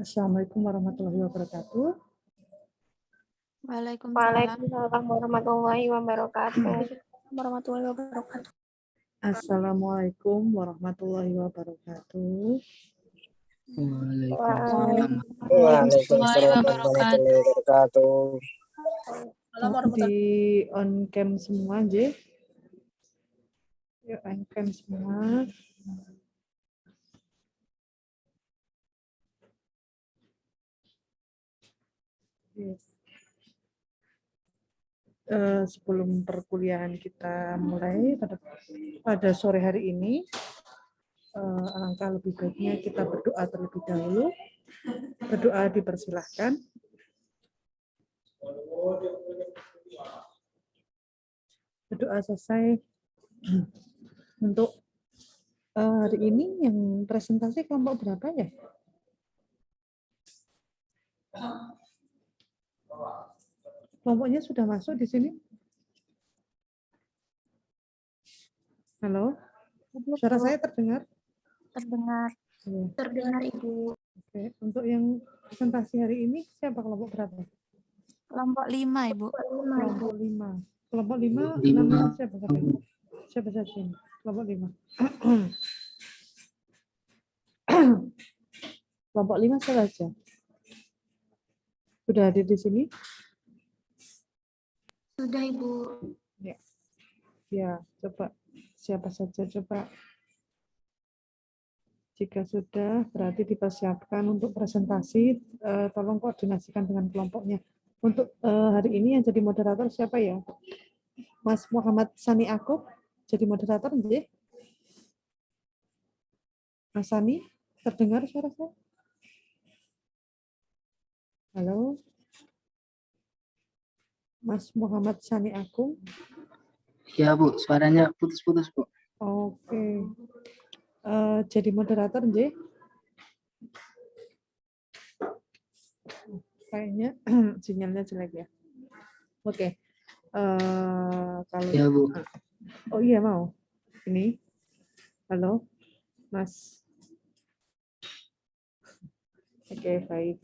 Assalamualaikum warahmatullahi wabarakatuh. Waalaikumsalam warahmatullahi wabarakatuh. Assalamualaikum warahmatullahi wabarakatuh. Waalaikumsalam warahmatullahi wabarakatuh. Di on cam semua, J. Yuk on cam semua. Yes. Sebelum perkuliahan kita mulai pada sore hari ini, alangkah lebih baiknya kita berdoa terlebih dahulu. Berdoa dipersilahkan. Berdoa selesai. Untuk hari ini yang presentasi kelompok berapa ya? Kelompoknya sudah masuk di sini? Halo? Suara saya terdengar? Terdengar. Terdengar, Ibu. Oke, untuk yang presentasi hari ini siapa kelompok berapa? Kelompok 5, Ibu. Kelompok 5. Kelompok 5 namanya siapa saja? Siapa saja ini? Kelompok 5. Kelompok 5 siapa saja? Sudah hadir di sini? Sudah, Ibu. Ya. Ya, coba siapa saja coba. Jika sudah, berarti dipersiapkan untuk presentasi. Tolong koordinasikan dengan kelompoknya. Untuk hari ini yang jadi moderator siapa ya? Mas Muhammad Sani Akub jadi moderator, nggih? Mas Sani, terdengar suara saya? Halo? Mas Muhammad Sani Akub. Ya Bu, suaranya putus-putus Bu. Oke. Jadi moderator, nggih? Kayaknya sinyalnya jelek ya. Oke. Kalau Ya Bu. Oh iya mau. Ini. Halo, Mas. Oke, baik.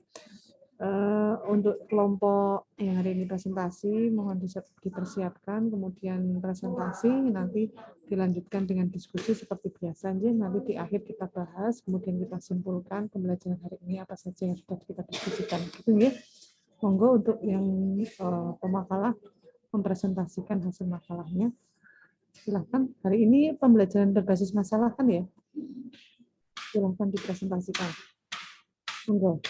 Untuk kelompok yang hari ini presentasi, mohon dipersiapkan, kemudian presentasi, nanti dilanjutkan dengan diskusi seperti biasa. Nanti di akhir kita bahas, kemudian kita simpulkan pembelajaran hari ini apa saja yang sudah kita diskusikan. Gitu ya. Monggo untuk yang pemakalah mempresentasikan hasil makalahnya. Silahkan. Hari ini pembelajaran berbasis masalah kan ya? Silahkan dipresentasikan. Monggo.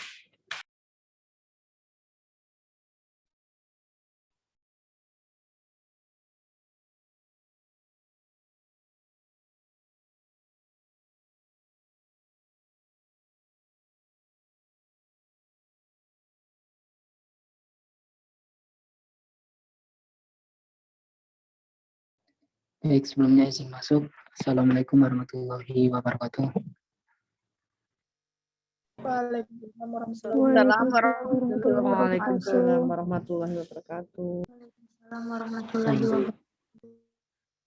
Baik, sebelumnya izin masuk. Assalamualaikum warahmatullahi wabarakatuh. Waalaikumsalam warahmatullahi wabarakatuh.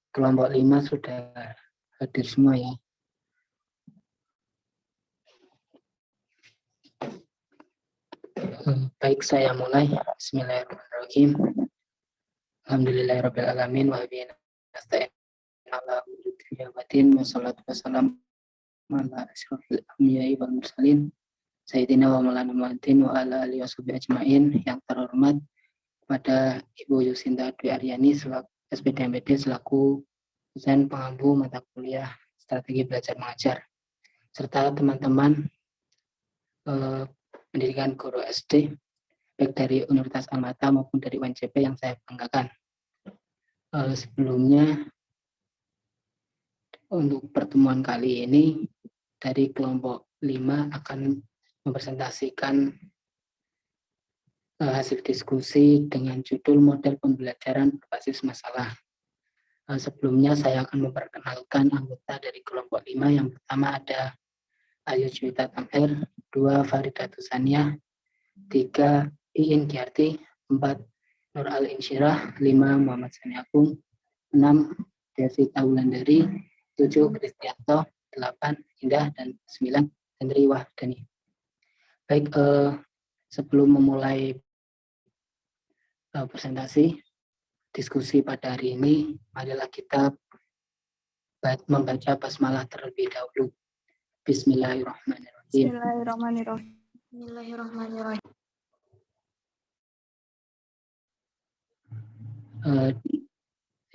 Kelompok 5 sudah hadir semua ya. Baik, saya mulai. Bismillahirrahmanirrahim. Alhamdulillahirabbil alamin wa bihi nasta'in ala umuri dunya waddin wassalatu wassalamu ala asyrofil anbiya'i wal mursalin sayyidina wa maulana Muhammadin wa ala alihi washabihi ajmain. Yang terhormat kepada Ibu Yusinta Dwi Aryani selaku SPD selaku dosen pengampu mata kuliah strategi belajar mengajar, serta teman-teman pendidikan guru SD baik dari Universitas Al-Mata maupun dari UNCP yang saya banggakan. Sebelumnya untuk pertemuan kali ini dari kelompok 5 akan mempresentasikan hasil diskusi dengan judul model pembelajaran berbasis masalah. Sebelumnya saya akan memperkenalkan anggota dari kelompok 5. Yang pertama ada Ayu Juwita Tamher, 2 Farida Tusania, 3 Iin Giarti, 4 Nur Al-Insyirah, 5 Muhammad Sani Agung, 6 Devita Wulandari, 7 Kristianto, 8 Indah, dan 9 Hendri Wahdani. Baik, sebelum memulai presentasi diskusi pada hari ini, marilah kita membaca basmalah terlebih dahulu. Bismillahirrahmanirrahim. Bismillahirrahmanirrahim. Bismillahirrahmanirrahim.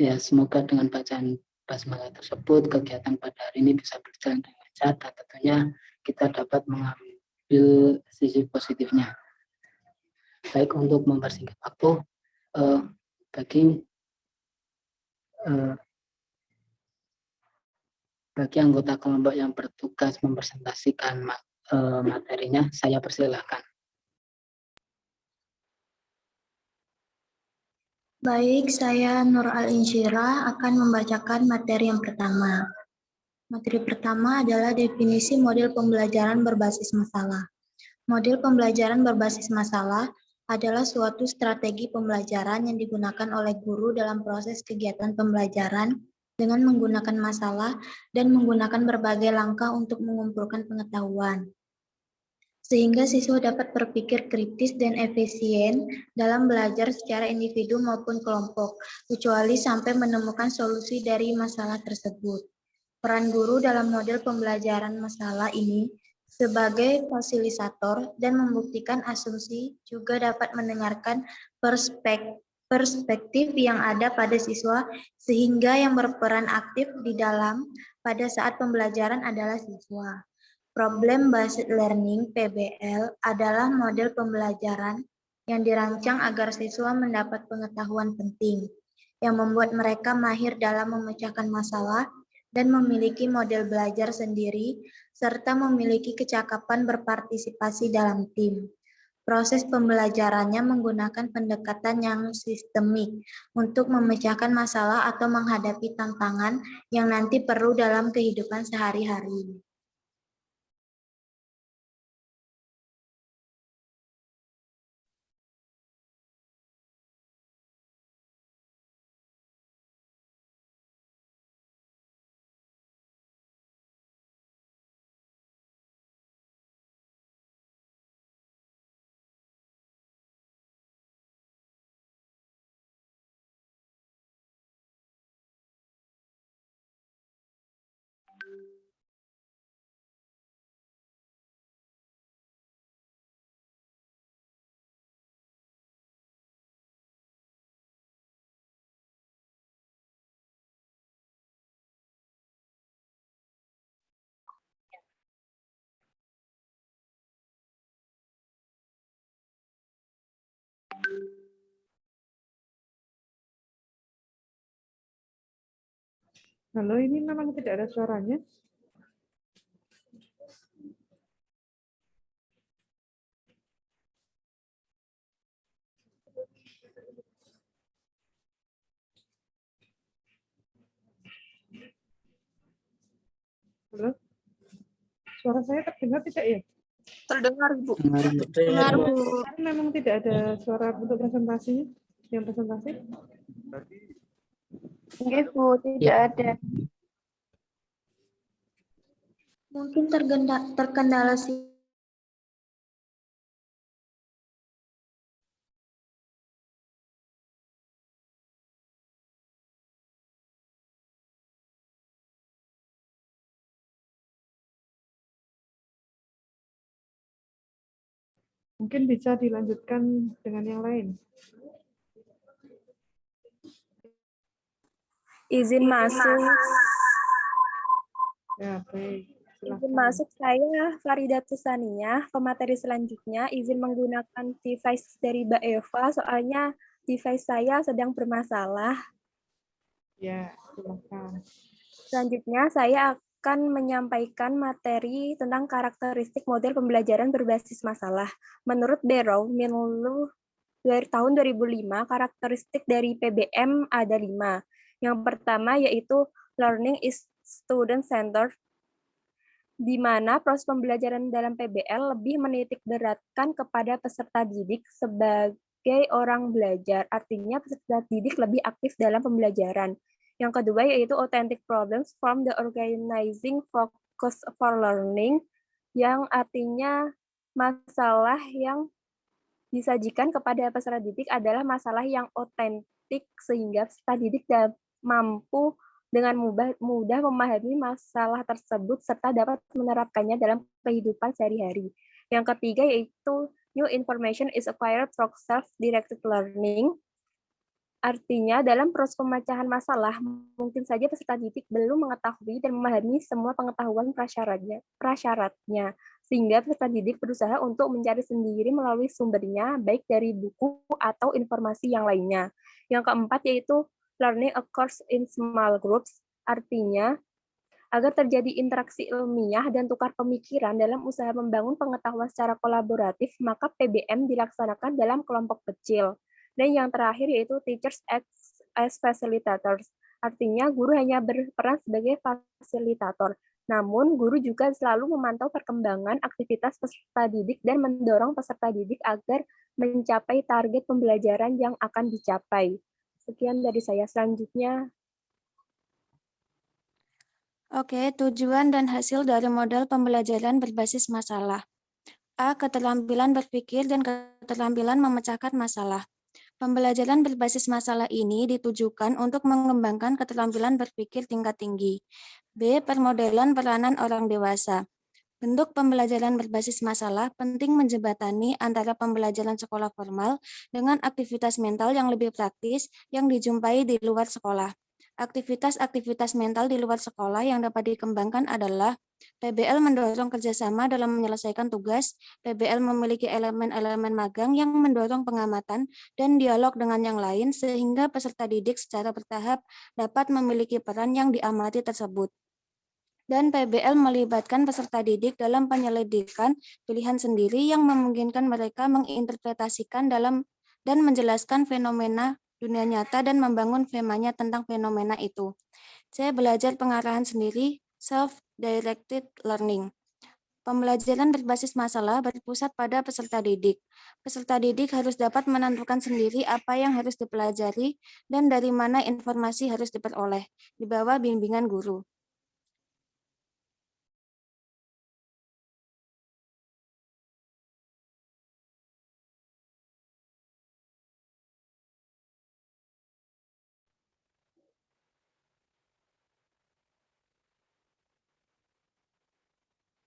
Ya, semoga dengan bacaan basmalah tersebut kegiatan pada hari ini bisa berjalan dengan lancar dan tentunya kita dapat mengambil sisi positifnya. Baik, untuk mempersingkat waktu, bagi anggota kelompok yang bertugas mempresentasikan materinya, saya persilahkan. Baik, saya Nur Al-Insyirah akan membacakan materi yang pertama. Materi pertama adalah definisi model pembelajaran berbasis masalah. Model pembelajaran berbasis masalah adalah suatu strategi pembelajaran yang digunakan oleh guru dalam proses kegiatan pembelajaran dengan menggunakan masalah dan menggunakan berbagai langkah untuk mengumpulkan pengetahuan, sehingga siswa dapat berpikir kritis dan efisien dalam belajar secara individu maupun kelompok, kecuali sampai menemukan solusi dari masalah tersebut. Peran guru dalam model pembelajaran masalah ini sebagai fasilitator dan membuktikan asumsi juga dapat mendengarkan perspektif yang ada pada siswa, sehingga yang berperan aktif di dalam pada saat pembelajaran adalah siswa. Problem Based Learning (PBL) adalah model pembelajaran yang dirancang agar siswa mendapat pengetahuan penting, yang membuat mereka mahir dalam memecahkan masalah dan memiliki model belajar sendiri, serta memiliki kecakapan berpartisipasi dalam tim. Proses pembelajarannya menggunakan pendekatan yang sistemik untuk memecahkan masalah atau menghadapi tantangan yang nanti perlu dalam kehidupan sehari-hari. Halo, ini memang tidak ada suaranya. Halo? Suara saya terdengar tidak ya? Terdengar, Bu. Dengar, Bu. Memang tidak ada suara untuk presentasinya. Yang presentasi? Oke, Bu, tidak ada. Mungkin terkendala sih. Mungkin bisa dilanjutkan dengan yang lain. Izin masuk. Ya, baik. Izin masuk saya Farida Tusania. Pemateri selanjutnya izin menggunakan device dari Mbak Eva, soalnya device saya sedang bermasalah. Ya, silakan. Selanjutnya saya akan menyampaikan materi tentang karakteristik model pembelajaran berbasis masalah. Menurut Barrow, Minlu dari tahun 2005, karakteristik dari PBM ada 5. Yang pertama yaitu learning is student-centered, di mana proses pembelajaran dalam PBL lebih menitik beratkan kepada peserta didik sebagai orang belajar. Artinya peserta didik lebih aktif dalam pembelajaran. Yang kedua yaitu authentic problems from the organizing focus for learning, yang artinya masalah yang disajikan kepada peserta didik adalah masalah yang otentik sehingga peserta didik mampu dengan mudah memahami masalah tersebut serta dapat menerapkannya dalam kehidupan sehari-hari. Yang ketiga yaitu new information is acquired through self-directed learning. Artinya, dalam proses pemecahan masalah, mungkin saja peserta didik belum mengetahui dan memahami semua pengetahuan prasyaratnya, sehingga peserta didik berusaha untuk mencari sendiri melalui sumbernya, baik dari buku atau informasi yang lainnya. Yang keempat yaitu learning occurs in small groups, artinya agar terjadi interaksi ilmiah dan tukar pemikiran dalam usaha membangun pengetahuan secara kolaboratif, maka PBM dilaksanakan dalam kelompok kecil. Dan yang terakhir yaitu teachers as facilitators. Artinya guru hanya berperan sebagai fasilitator. Namun guru juga selalu memantau perkembangan aktivitas peserta didik dan mendorong peserta didik agar mencapai target pembelajaran yang akan dicapai. Sekian dari saya. Selanjutnya, Oke, tujuan dan hasil dari model pembelajaran berbasis masalah. A. Keterampilan berpikir dan keterampilan memecahkan masalah. Pembelajaran berbasis masalah ini ditujukan untuk mengembangkan keterampilan berpikir tingkat tinggi. B. Permodelan peranan orang dewasa. Bentuk pembelajaran berbasis masalah penting menjembatani antara pembelajaran sekolah formal dengan aktivitas mental yang lebih praktis yang dijumpai di luar sekolah. Aktivitas-aktivitas mental di luar sekolah yang dapat dikembangkan adalah PBL mendorong kerjasama dalam menyelesaikan tugas, PBL memiliki elemen-elemen magang yang mendorong pengamatan dan dialog dengan yang lain sehingga peserta didik secara bertahap dapat memiliki peran yang diamati tersebut. Dan PBL melibatkan peserta didik dalam penyelidikan pilihan sendiri yang memungkinkan mereka menginterpretasikan dalam dan menjelaskan fenomena dunia nyata dan membangun temanya tentang fenomena itu. Saya belajar pengarahan sendiri, self-directed learning. Pembelajaran berbasis masalah berpusat pada peserta didik. Peserta didik harus dapat menentukan sendiri apa yang harus dipelajari dan dari mana informasi harus diperoleh, di bawah bimbingan guru.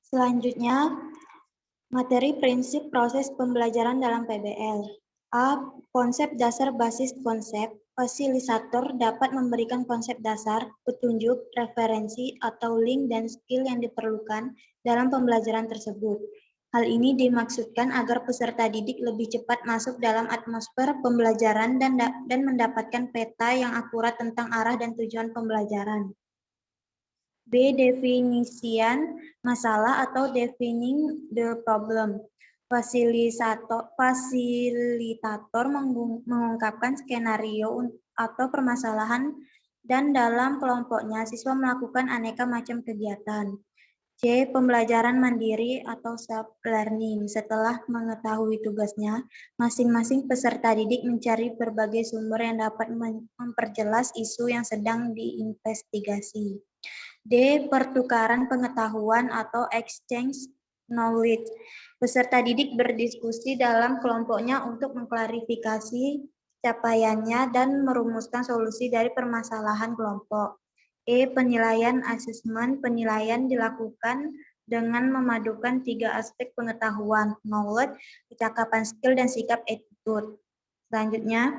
Selanjutnya, materi prinsip proses pembelajaran dalam PBL. A. Konsep dasar basis konsep. Fasilitator dapat memberikan konsep dasar, petunjuk, referensi, atau link dan skill yang diperlukan dalam pembelajaran tersebut. Hal ini dimaksudkan agar peserta didik lebih cepat masuk dalam atmosfer pembelajaran dan mendapatkan peta yang akurat tentang arah dan tujuan pembelajaran. B. Definisian masalah atau defining the problem. Fasilitator mengungkapkan skenario atau permasalahan dan dalam kelompoknya siswa melakukan aneka macam kegiatan. C. Pembelajaran mandiri atau self-learning. Setelah mengetahui tugasnya, masing-masing peserta didik mencari berbagai sumber yang dapat memperjelas isu yang sedang diinvestigasi. D. Pertukaran pengetahuan atau exchange knowledge. Peserta didik berdiskusi dalam kelompoknya untuk mengklarifikasi capaiannya dan merumuskan solusi dari permasalahan kelompok. E. Penilaian asesmen. Penilaian dilakukan dengan memadukan 3 aspek pengetahuan, knowledge, kecakapan skill, dan sikap attitude. Selanjutnya,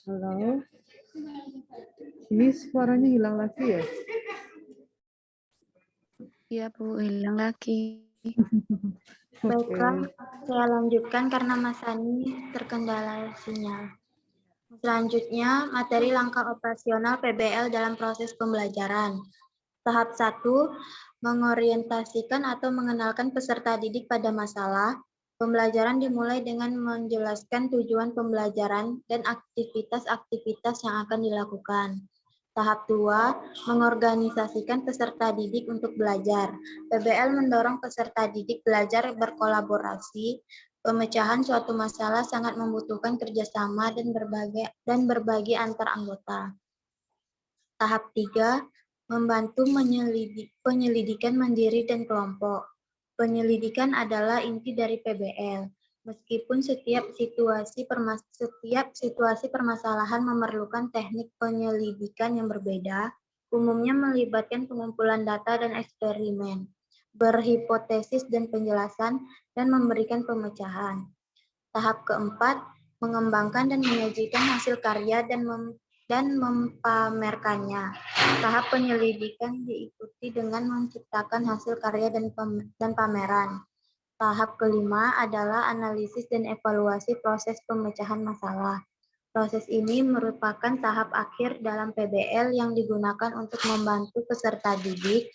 Halo. Ini suaranya hilang lagi ya? Iya, Bu, hilang lagi. Baiklah, saya lanjutkan karena Mas Ani terkendala sinyal. Selanjutnya, materi langkah operasional PBL dalam proses pembelajaran. Tahap 1, mengorientasikan atau mengenalkan peserta didik pada masalah. Pembelajaran dimulai dengan menjelaskan tujuan pembelajaran dan aktivitas-aktivitas yang akan dilakukan. Tahap 2, mengorganisasikan peserta didik untuk belajar. PBL mendorong peserta didik belajar berkolaborasi. Pemecahan suatu masalah sangat membutuhkan kerjasama dan berbagi antar anggota. Tahap 3, membantu penyelidikan mandiri dan kelompok. Penyelidikan adalah inti dari PBL. Meskipun setiap situasi permasalahan memerlukan teknik penyelidikan yang berbeda, umumnya melibatkan pengumpulan data dan eksperimen, berhipotesis dan penjelasan, dan memberikan pemecahan. Tahap keempat, mengembangkan dan menyajikan hasil karya dan mempamerkannya. Tahap penyelidikan diikuti dengan menciptakan hasil karya dan pameran. Tahap kelima adalah analisis dan evaluasi proses pemecahan masalah. Proses ini merupakan tahap akhir dalam PBL yang digunakan untuk membantu peserta didik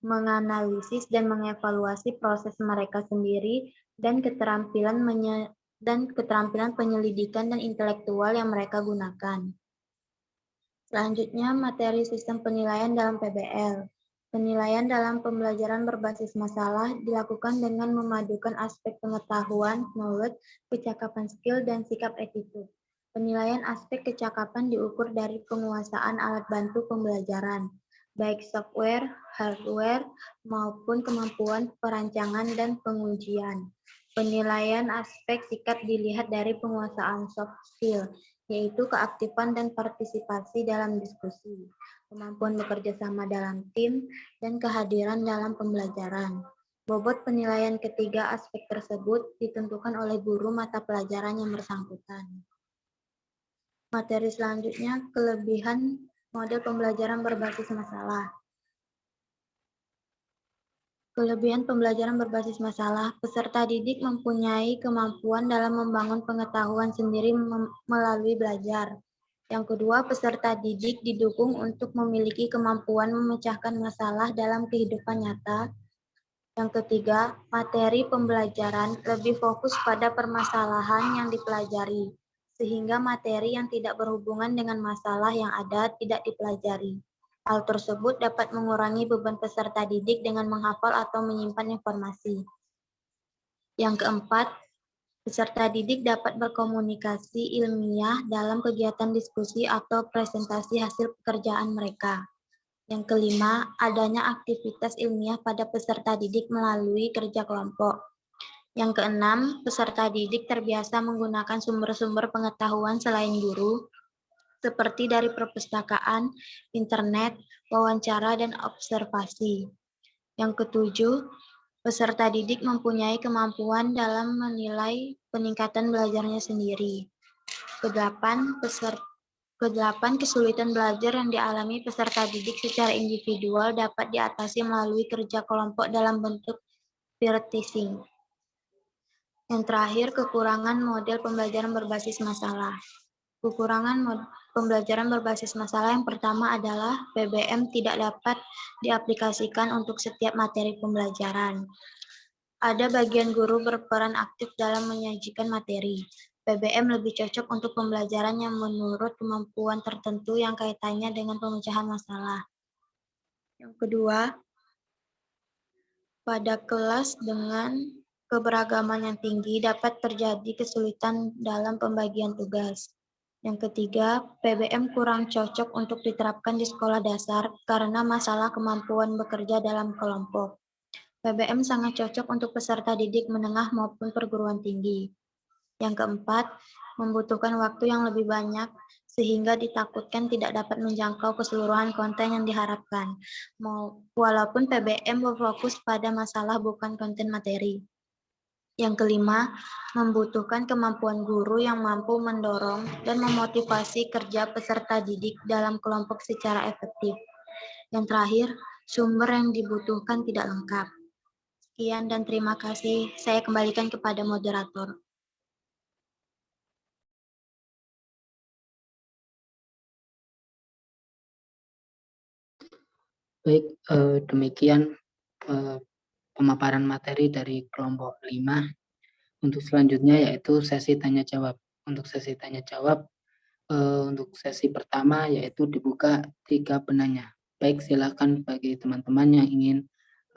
menganalisis dan mengevaluasi proses mereka sendiri dan keterampilan penyelidikan dan intelektual yang mereka gunakan. Selanjutnya, materi sistem penilaian dalam PBL. Penilaian dalam pembelajaran berbasis masalah dilakukan dengan memadukan aspek pengetahuan, knowledge, kecakapan skill, dan sikap attitude. Penilaian aspek kecakapan diukur dari penguasaan alat bantu pembelajaran, baik software, hardware, maupun kemampuan perancangan dan pengujian. Penilaian aspek sikap dilihat dari penguasaan soft skill, yaitu keaktifan dan partisipasi dalam diskusi, kemampuan bekerja sama dalam tim, dan kehadiran dalam pembelajaran. Bobot penilaian ketiga aspek tersebut ditentukan oleh guru mata pelajaran yang bersangkutan. Materi selanjutnya, kelebihan model pembelajaran berbasis masalah. Kelebihan pembelajaran berbasis masalah, peserta didik mempunyai kemampuan dalam membangun pengetahuan sendiri melalui belajar. Yang kedua, peserta didik didukung untuk memiliki kemampuan memecahkan masalah dalam kehidupan nyata. Yang ketiga, materi pembelajaran lebih fokus pada permasalahan yang dipelajari, sehingga materi yang tidak berhubungan dengan masalah yang ada tidak dipelajari. Hal tersebut dapat mengurangi beban peserta didik dengan menghafal atau menyimpan informasi. Yang keempat, peserta didik dapat berkomunikasi ilmiah dalam kegiatan diskusi atau presentasi hasil pekerjaan mereka. Yang kelima, adanya aktivitas ilmiah pada peserta didik melalui kerja kelompok. Yang keenam, peserta didik terbiasa menggunakan sumber-sumber pengetahuan selain guru, seperti dari perpustakaan, internet, wawancara, dan observasi. Yang ketujuh, peserta didik mempunyai kemampuan dalam menilai peningkatan belajarnya sendiri. Kedelapan, kesulitan belajar yang dialami peserta didik secara individual dapat diatasi melalui kerja kelompok dalam bentuk peer teaching. Yang terakhir, kekurangan model pembelajaran berbasis masalah. Kekurangan pembelajaran berbasis masalah yang pertama adalah PBM tidak dapat diaplikasikan untuk setiap materi pembelajaran. Ada bagian guru berperan aktif dalam menyajikan materi. PBM lebih cocok untuk pembelajaran yang menurut kemampuan tertentu yang kaitannya dengan pemecahan masalah. Yang kedua, pada kelas dengan keberagaman yang tinggi dapat terjadi kesulitan dalam pembagian tugas. Yang ketiga, PBM kurang cocok untuk diterapkan di sekolah dasar karena masalah kemampuan bekerja dalam kelompok. PBM sangat cocok untuk peserta didik menengah maupun perguruan tinggi. Yang keempat, membutuhkan waktu yang lebih banyak sehingga ditakutkan tidak dapat menjangkau keseluruhan konten yang diharapkan, walaupun PBM berfokus pada masalah bukan konten materi. Yang kelima, membutuhkan kemampuan guru yang mampu mendorong dan memotivasi kerja peserta didik dalam kelompok secara efektif. Yang terakhir, sumber yang dibutuhkan tidak lengkap. Sekian dan terima kasih. Saya kembalikan kepada moderator. Baik, demikian pemaparan materi dari kelompok 5. Untuk selanjutnya yaitu sesi tanya jawab. Untuk sesi tanya jawab, untuk sesi pertama yaitu dibuka 3 penanya. Baik, silakan bagi teman-teman yang ingin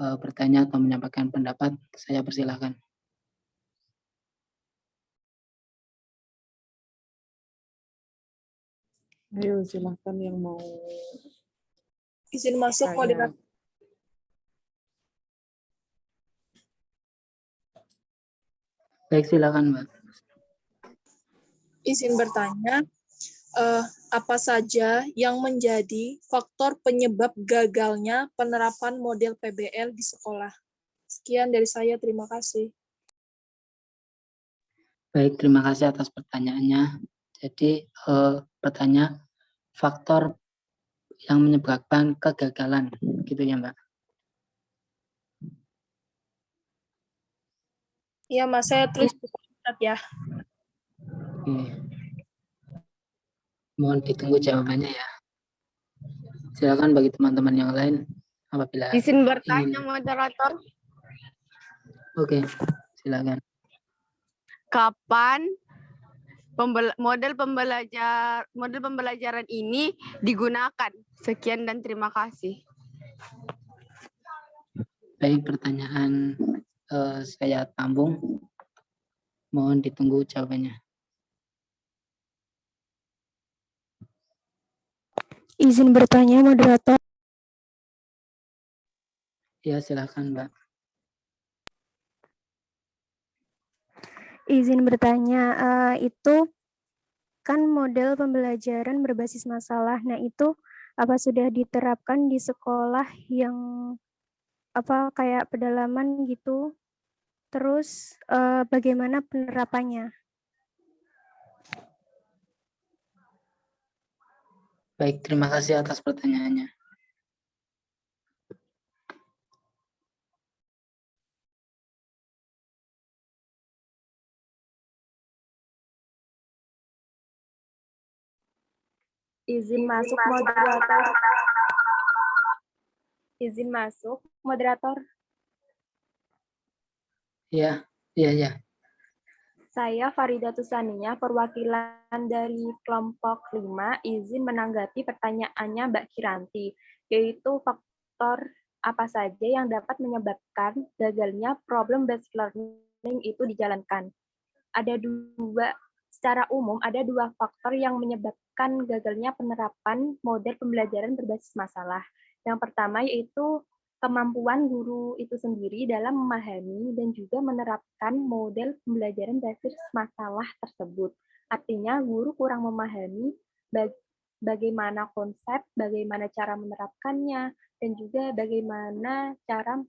bertanya atau menyampaikan pendapat, saya persilahkan. Ayo silakan yang mau Izin masuk tanya. moderator. Baik, silakan Mbak. Izin bertanya, apa saja yang menjadi faktor penyebab gagalnya penerapan model PBL di sekolah? Sekian dari saya, terima kasih. Baik, terima kasih atas pertanyaannya. Jadi, bertanya faktor yang menyebabkan kegagalan, gitu ya Mbak? Iya, Mas, saya terus catat ya. Oke. Mohon ditunggu jawabannya ya. Silakan bagi teman-teman yang lain apabila Izin bertanya, ingin. moderator. Oke, silakan. Kapan model pembelajaran ini digunakan? Sekian dan terima kasih. Baik, pertanyaan saya tampung. Mohon ditunggu jawabannya. Izin bertanya, moderator. Ya, silakan Mbak. Izin bertanya, itu kan model pembelajaran berbasis masalah. Nah, itu apa sudah diterapkan di sekolah yang apa kayak pedalaman gitu? Terus bagaimana penerapannya? Baik, terima kasih atas pertanyaannya. Izin masuk, moderator. Izin masuk, moderator. Ya. Saya Farida Tusania, perwakilan dari kelompok 5, izin menanggapi pertanyaannya Mbak Kiranti, yaitu faktor apa saja yang dapat menyebabkan gagalnya problem-based learning itu dijalankan. Secara umum ada dua faktor yang menyebabkan gagalnya penerapan model pembelajaran berbasis masalah. Yang pertama yaitu kemampuan guru itu sendiri dalam memahami dan juga menerapkan model pembelajaran berbasis masalah tersebut. Artinya guru kurang memahami bagaimana konsep, bagaimana cara menerapkannya, dan juga bagaimana cara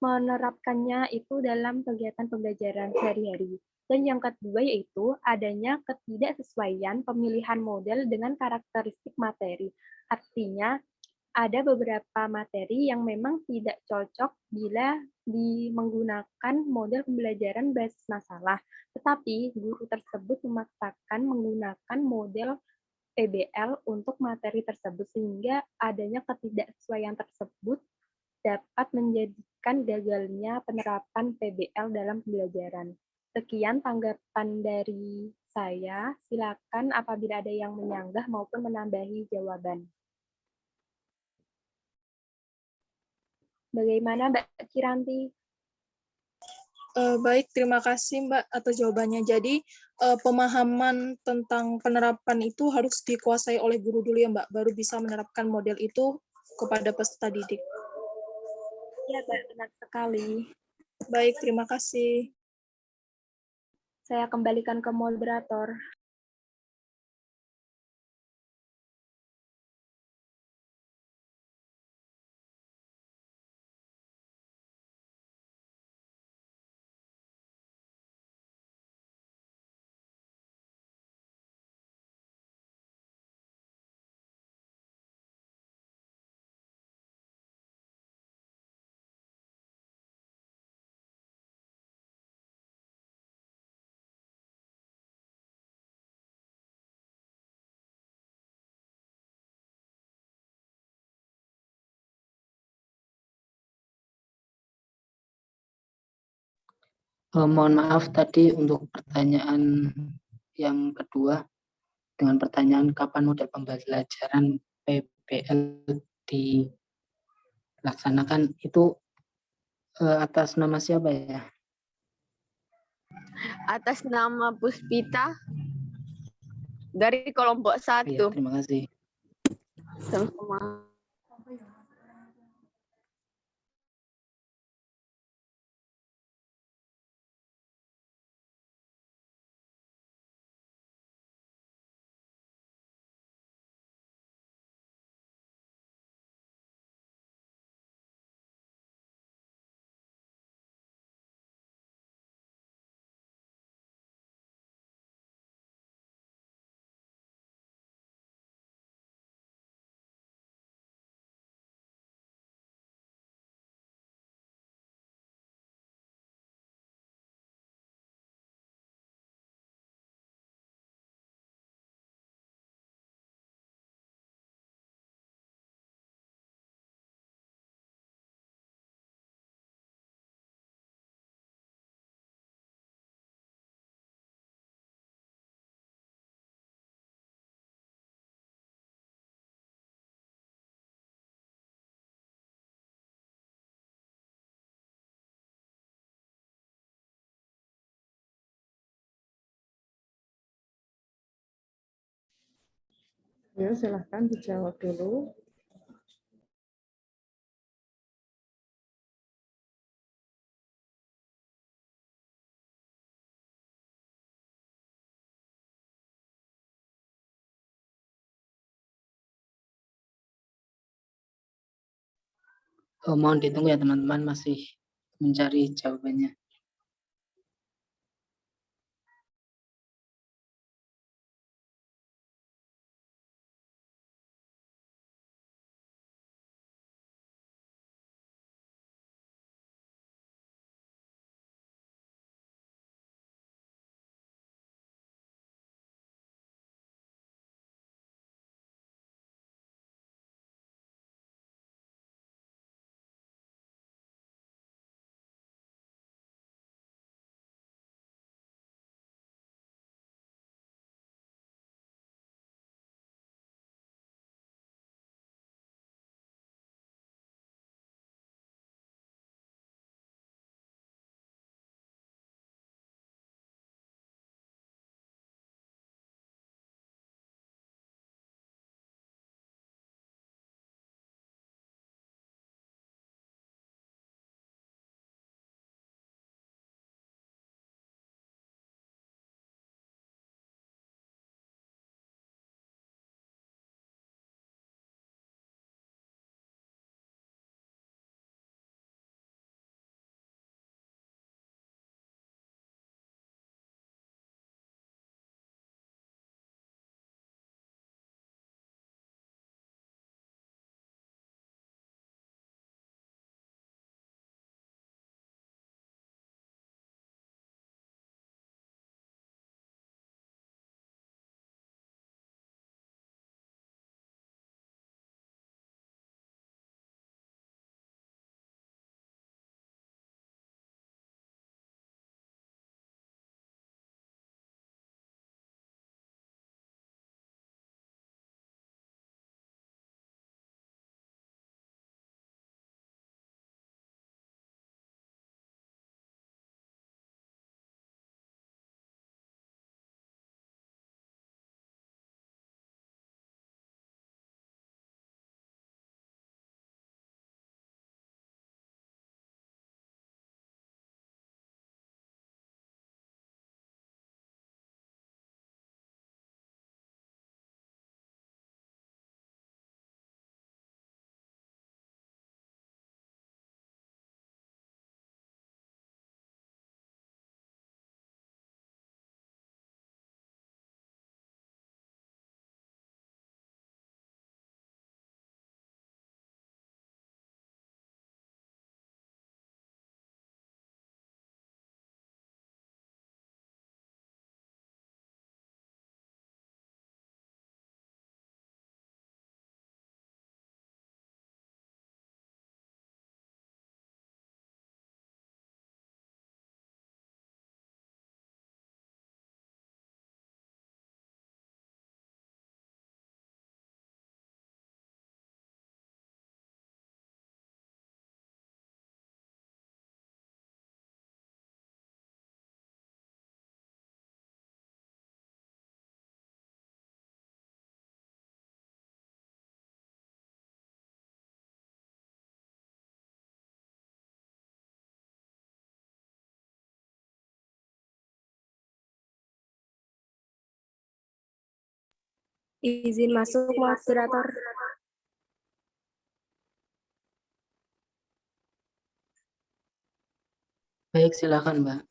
menerapkannya itu dalam kegiatan pembelajaran sehari-hari. Dan yang kedua yaitu adanya ketidaksesuaian pemilihan model dengan karakteristik materi. Artinya ada beberapa materi yang memang tidak cocok bila menggunakan model pembelajaran basis masalah. Tetapi guru tersebut memaksakan menggunakan model PBL untuk materi tersebut sehingga adanya ketidaksesuaian tersebut dapat menjadikan gagalnya penerapan PBL dalam pembelajaran. Sekian tanggapan dari saya. Silakan apabila ada yang menyanggah maupun menambahi jawaban. Bagaimana Mbak Kiranti? Baik, terima kasih Mbak atas jawabannya. Jadi, pemahaman tentang penerapan itu harus dikuasai oleh guru dulu ya Mbak, baru bisa menerapkan model itu kepada peserta didik. Ya, benar sekali. Baik, terima kasih. Saya kembalikan ke moderator. Mohon maaf tadi untuk pertanyaan yang kedua dengan pertanyaan kapan model pembelajaran PBL dilaksanakan itu atas nama siapa ya? Atas nama Puspita dari kelompok Iya, 1. terima kasih. Sama-sama. Ya, silahkan dijawab dulu. Mohon ditunggu ya teman-teman, masih mencari jawabannya. Izin masuk, moderator. Baik, silakan, Mbak.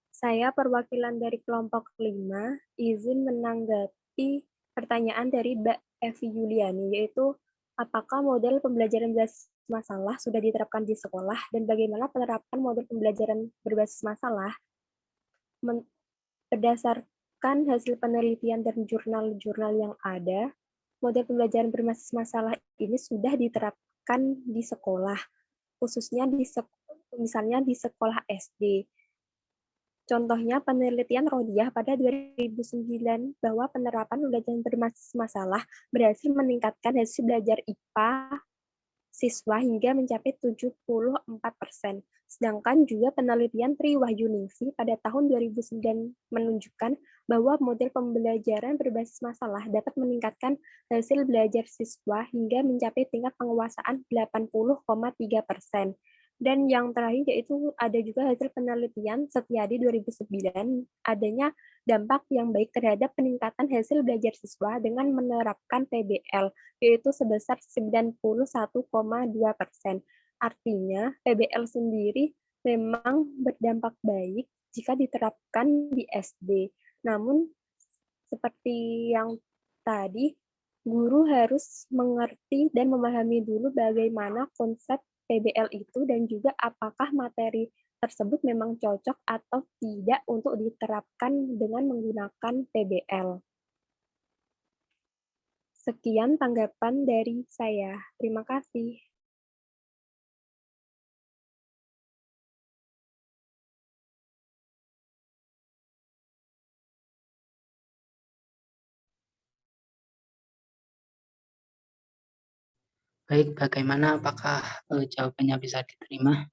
Saya perwakilan dari kelompok 5, izin menanggapi pertanyaan dari Mbak Evi Yuliani, yaitu apakah model pembelajaran berbasis masalah sudah diterapkan di sekolah dan bagaimana penerapan model pembelajaran berbasis masalah berdasarkan hasil penelitian dan jurnal-jurnal yang ada, model pembelajaran berbasis masalah ini sudah diterapkan di sekolah, khususnya misalnya di sekolah SD. Contohnya penelitian Rodiah pada 2009 bahwa penerapan pembelajaran berbasis masalah berhasil meningkatkan hasil belajar IPA siswa hingga mencapai 74%. Sedangkan juga penelitian Tri Wahyuningsi pada tahun 2009 menunjukkan bahwa model pembelajaran berbasis masalah dapat meningkatkan hasil belajar siswa hingga mencapai tingkat penguasaan 80,3%. Dan yang terakhir yaitu ada juga hasil penelitian Setiadi 2009 adanya dampak yang baik terhadap peningkatan hasil belajar siswa dengan menerapkan PBL yaitu sebesar 91,2%. Artinya PBL sendiri memang berdampak baik jika diterapkan di SD. Namun seperti yang tadi, guru harus mengerti dan memahami dulu bagaimana konsep PBL itu dan juga apakah materi tersebut memang cocok atau tidak untuk diterapkan dengan menggunakan PBL. Sekian tanggapan dari saya. Terima kasih. Baik, bagaimana? Apakah jawabannya bisa diterima?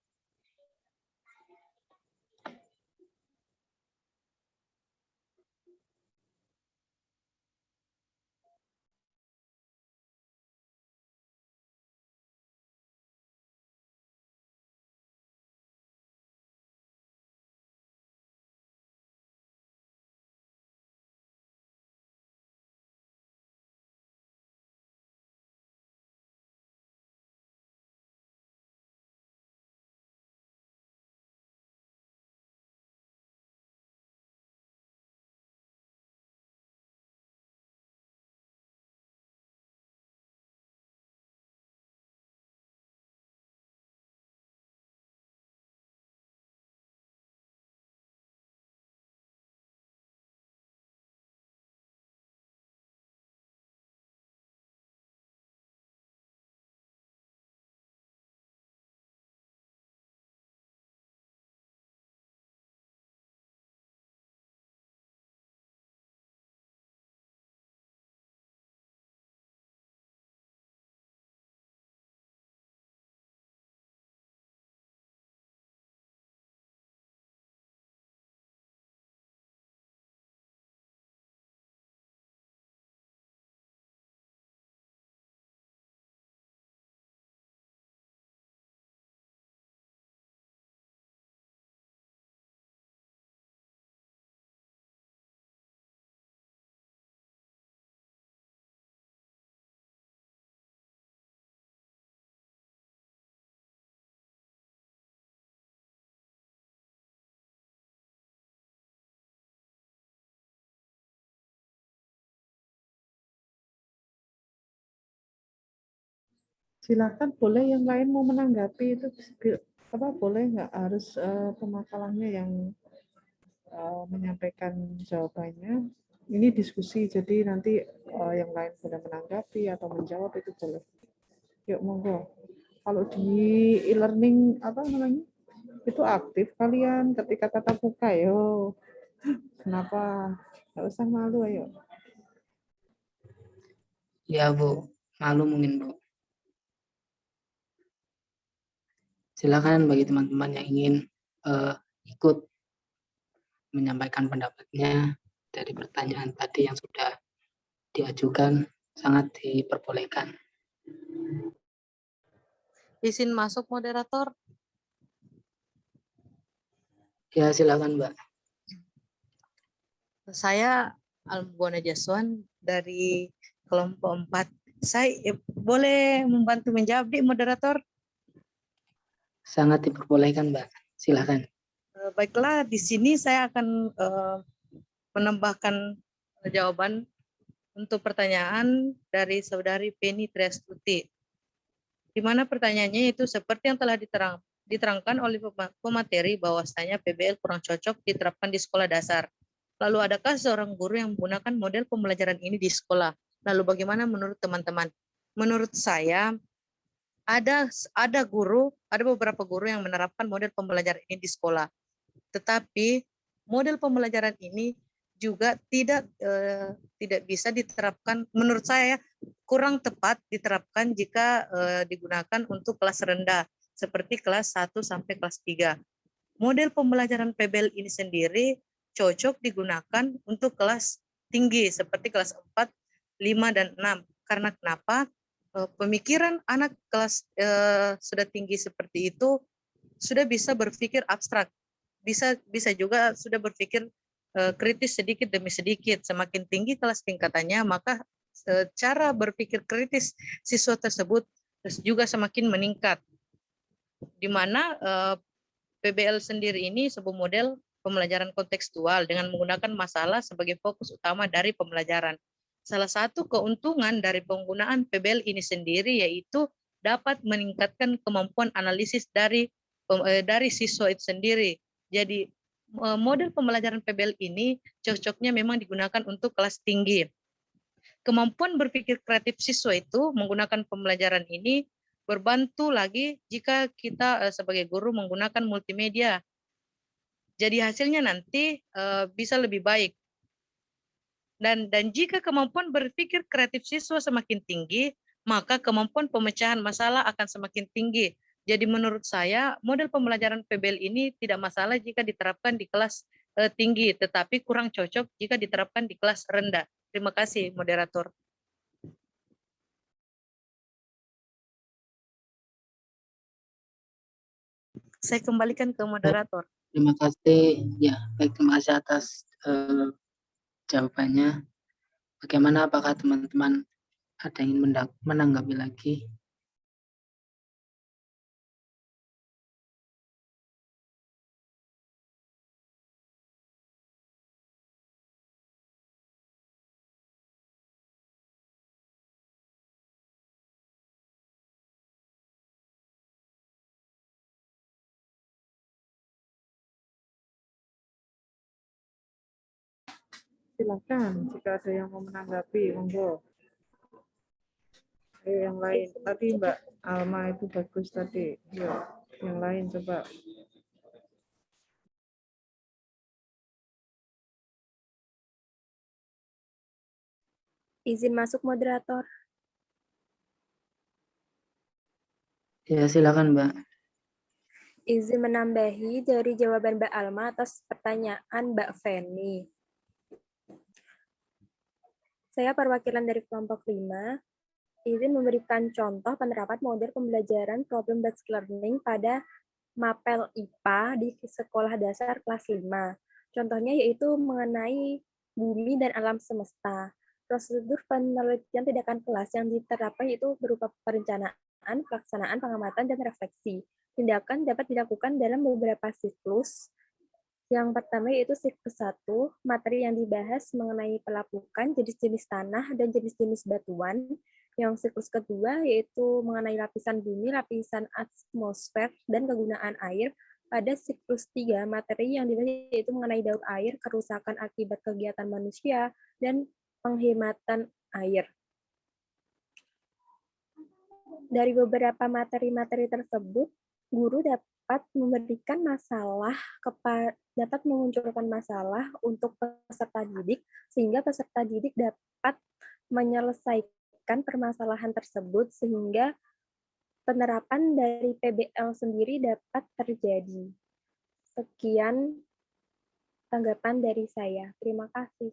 Silakan, boleh yang lain mau menanggapi itu boleh nggak harus pemakalannya yang menyampaikan jawabannya. Ini diskusi, jadi nanti yang lain boleh menanggapi atau menjawab itu boleh. Yuk monggo. Kalau di e-learning itu aktif kalian ketika tatap muka yo. Kenapa? Nggak usah malu ayo. Ya, Bu. Malu mungkin, Bu. Silakan bagi teman-teman yang ingin ikut menyampaikan pendapatnya dari pertanyaan tadi yang sudah diajukan, sangat diperbolehkan. Izin masuk, moderator. Ya, silakan, Mbak. Saya Almugona Jaswan dari kelompok 4. Saya boleh membantu menjawab, Dik, moderator? Sangat diperbolehkan, Mbak. Silakan. Baiklah, di sini saya akan menambahkan jawaban untuk pertanyaan dari saudari Penny Triastuti. Di mana pertanyaannya itu seperti yang telah diterangkan oleh pemateri bahwasanya PBL kurang cocok diterapkan di sekolah dasar. Lalu adakah seorang guru yang menggunakan model pembelajaran ini di sekolah? Lalu bagaimana menurut teman-teman? Menurut saya ada beberapa guru yang menerapkan model pembelajaran ini di sekolah. Tetapi model pembelajaran ini juga tidak bisa diterapkan, menurut saya kurang tepat diterapkan jika digunakan untuk kelas rendah seperti kelas 1 sampai kelas 3. Model pembelajaran PBL ini sendiri cocok digunakan untuk kelas tinggi seperti kelas 4, 5, dan 6. Karena kenapa? Pemikiran anak kelas sudah tinggi seperti itu sudah bisa berpikir abstrak, bisa juga sudah berpikir kritis sedikit demi sedikit. Semakin tinggi kelas tingkatannya, maka cara berpikir kritis siswa tersebut juga semakin meningkat. Di mana PBL sendiri ini sebuah model pembelajaran kontekstual dengan menggunakan masalah sebagai fokus utama dari pembelajaran. Salah satu keuntungan dari penggunaan PBL ini sendiri yaitu dapat meningkatkan kemampuan analisis dari siswa itu sendiri. Jadi model pembelajaran PBL ini cocoknya memang digunakan untuk kelas tinggi. Kemampuan berpikir kreatif siswa itu menggunakan pembelajaran ini berbantu lagi jika kita sebagai guru menggunakan multimedia. Jadi hasilnya nanti bisa lebih baik. Dan jika kemampuan berpikir kreatif siswa semakin tinggi, maka kemampuan pemecahan masalah akan semakin tinggi. Jadi menurut saya model pembelajaran PBL ini tidak masalah jika diterapkan di kelas tinggi, tetapi kurang cocok jika diterapkan di kelas rendah. Terima kasih, moderator. Saya kembalikan ke moderator. Terima kasih. Ya, baik, terima kasih atas jawabannya. Bagaimana, apakah teman-teman ada yang ingin menanggapi lagi? Silakan jika ada yang mau menanggapi, monggo. Ayo yang lain. Tadi Mbak Alma itu bagus tadi. Yuk, yang lain coba. Izin masuk moderator. Ya, silakan, Mbak. Izin menambahi dari jawaban Mbak Alma atas pertanyaan Mbak Feni. Saya perwakilan dari kelompok 5, izin memberikan contoh penerapan model pembelajaran problem-based learning pada MAPEL IPA di sekolah dasar kelas 5. Contohnya yaitu mengenai bumi dan alam semesta. Prosedur penelitian tindakan kelas yang diterapkan itu berupa perencanaan, pelaksanaan, pengamatan, dan refleksi. Tindakan dapat dilakukan dalam beberapa siklus. Yang pertama yaitu siklus 1, materi yang dibahas mengenai pelapukan, jenis-jenis tanah, dan jenis-jenis batuan. Yang siklus kedua yaitu mengenai lapisan bumi, lapisan atmosfer, dan kegunaan air. Pada siklus 3, materi yang dibahas yaitu mengenai daur air, kerusakan akibat kegiatan manusia, dan penghematan air. Dari beberapa materi-materi tersebut, guru dapat memberikan masalah dapat memunculkan masalah untuk peserta didik sehingga peserta didik dapat menyelesaikan permasalahan tersebut sehingga penerapan dari PBL sendiri dapat terjadi. Sekian tanggapan dari saya. Terima kasih.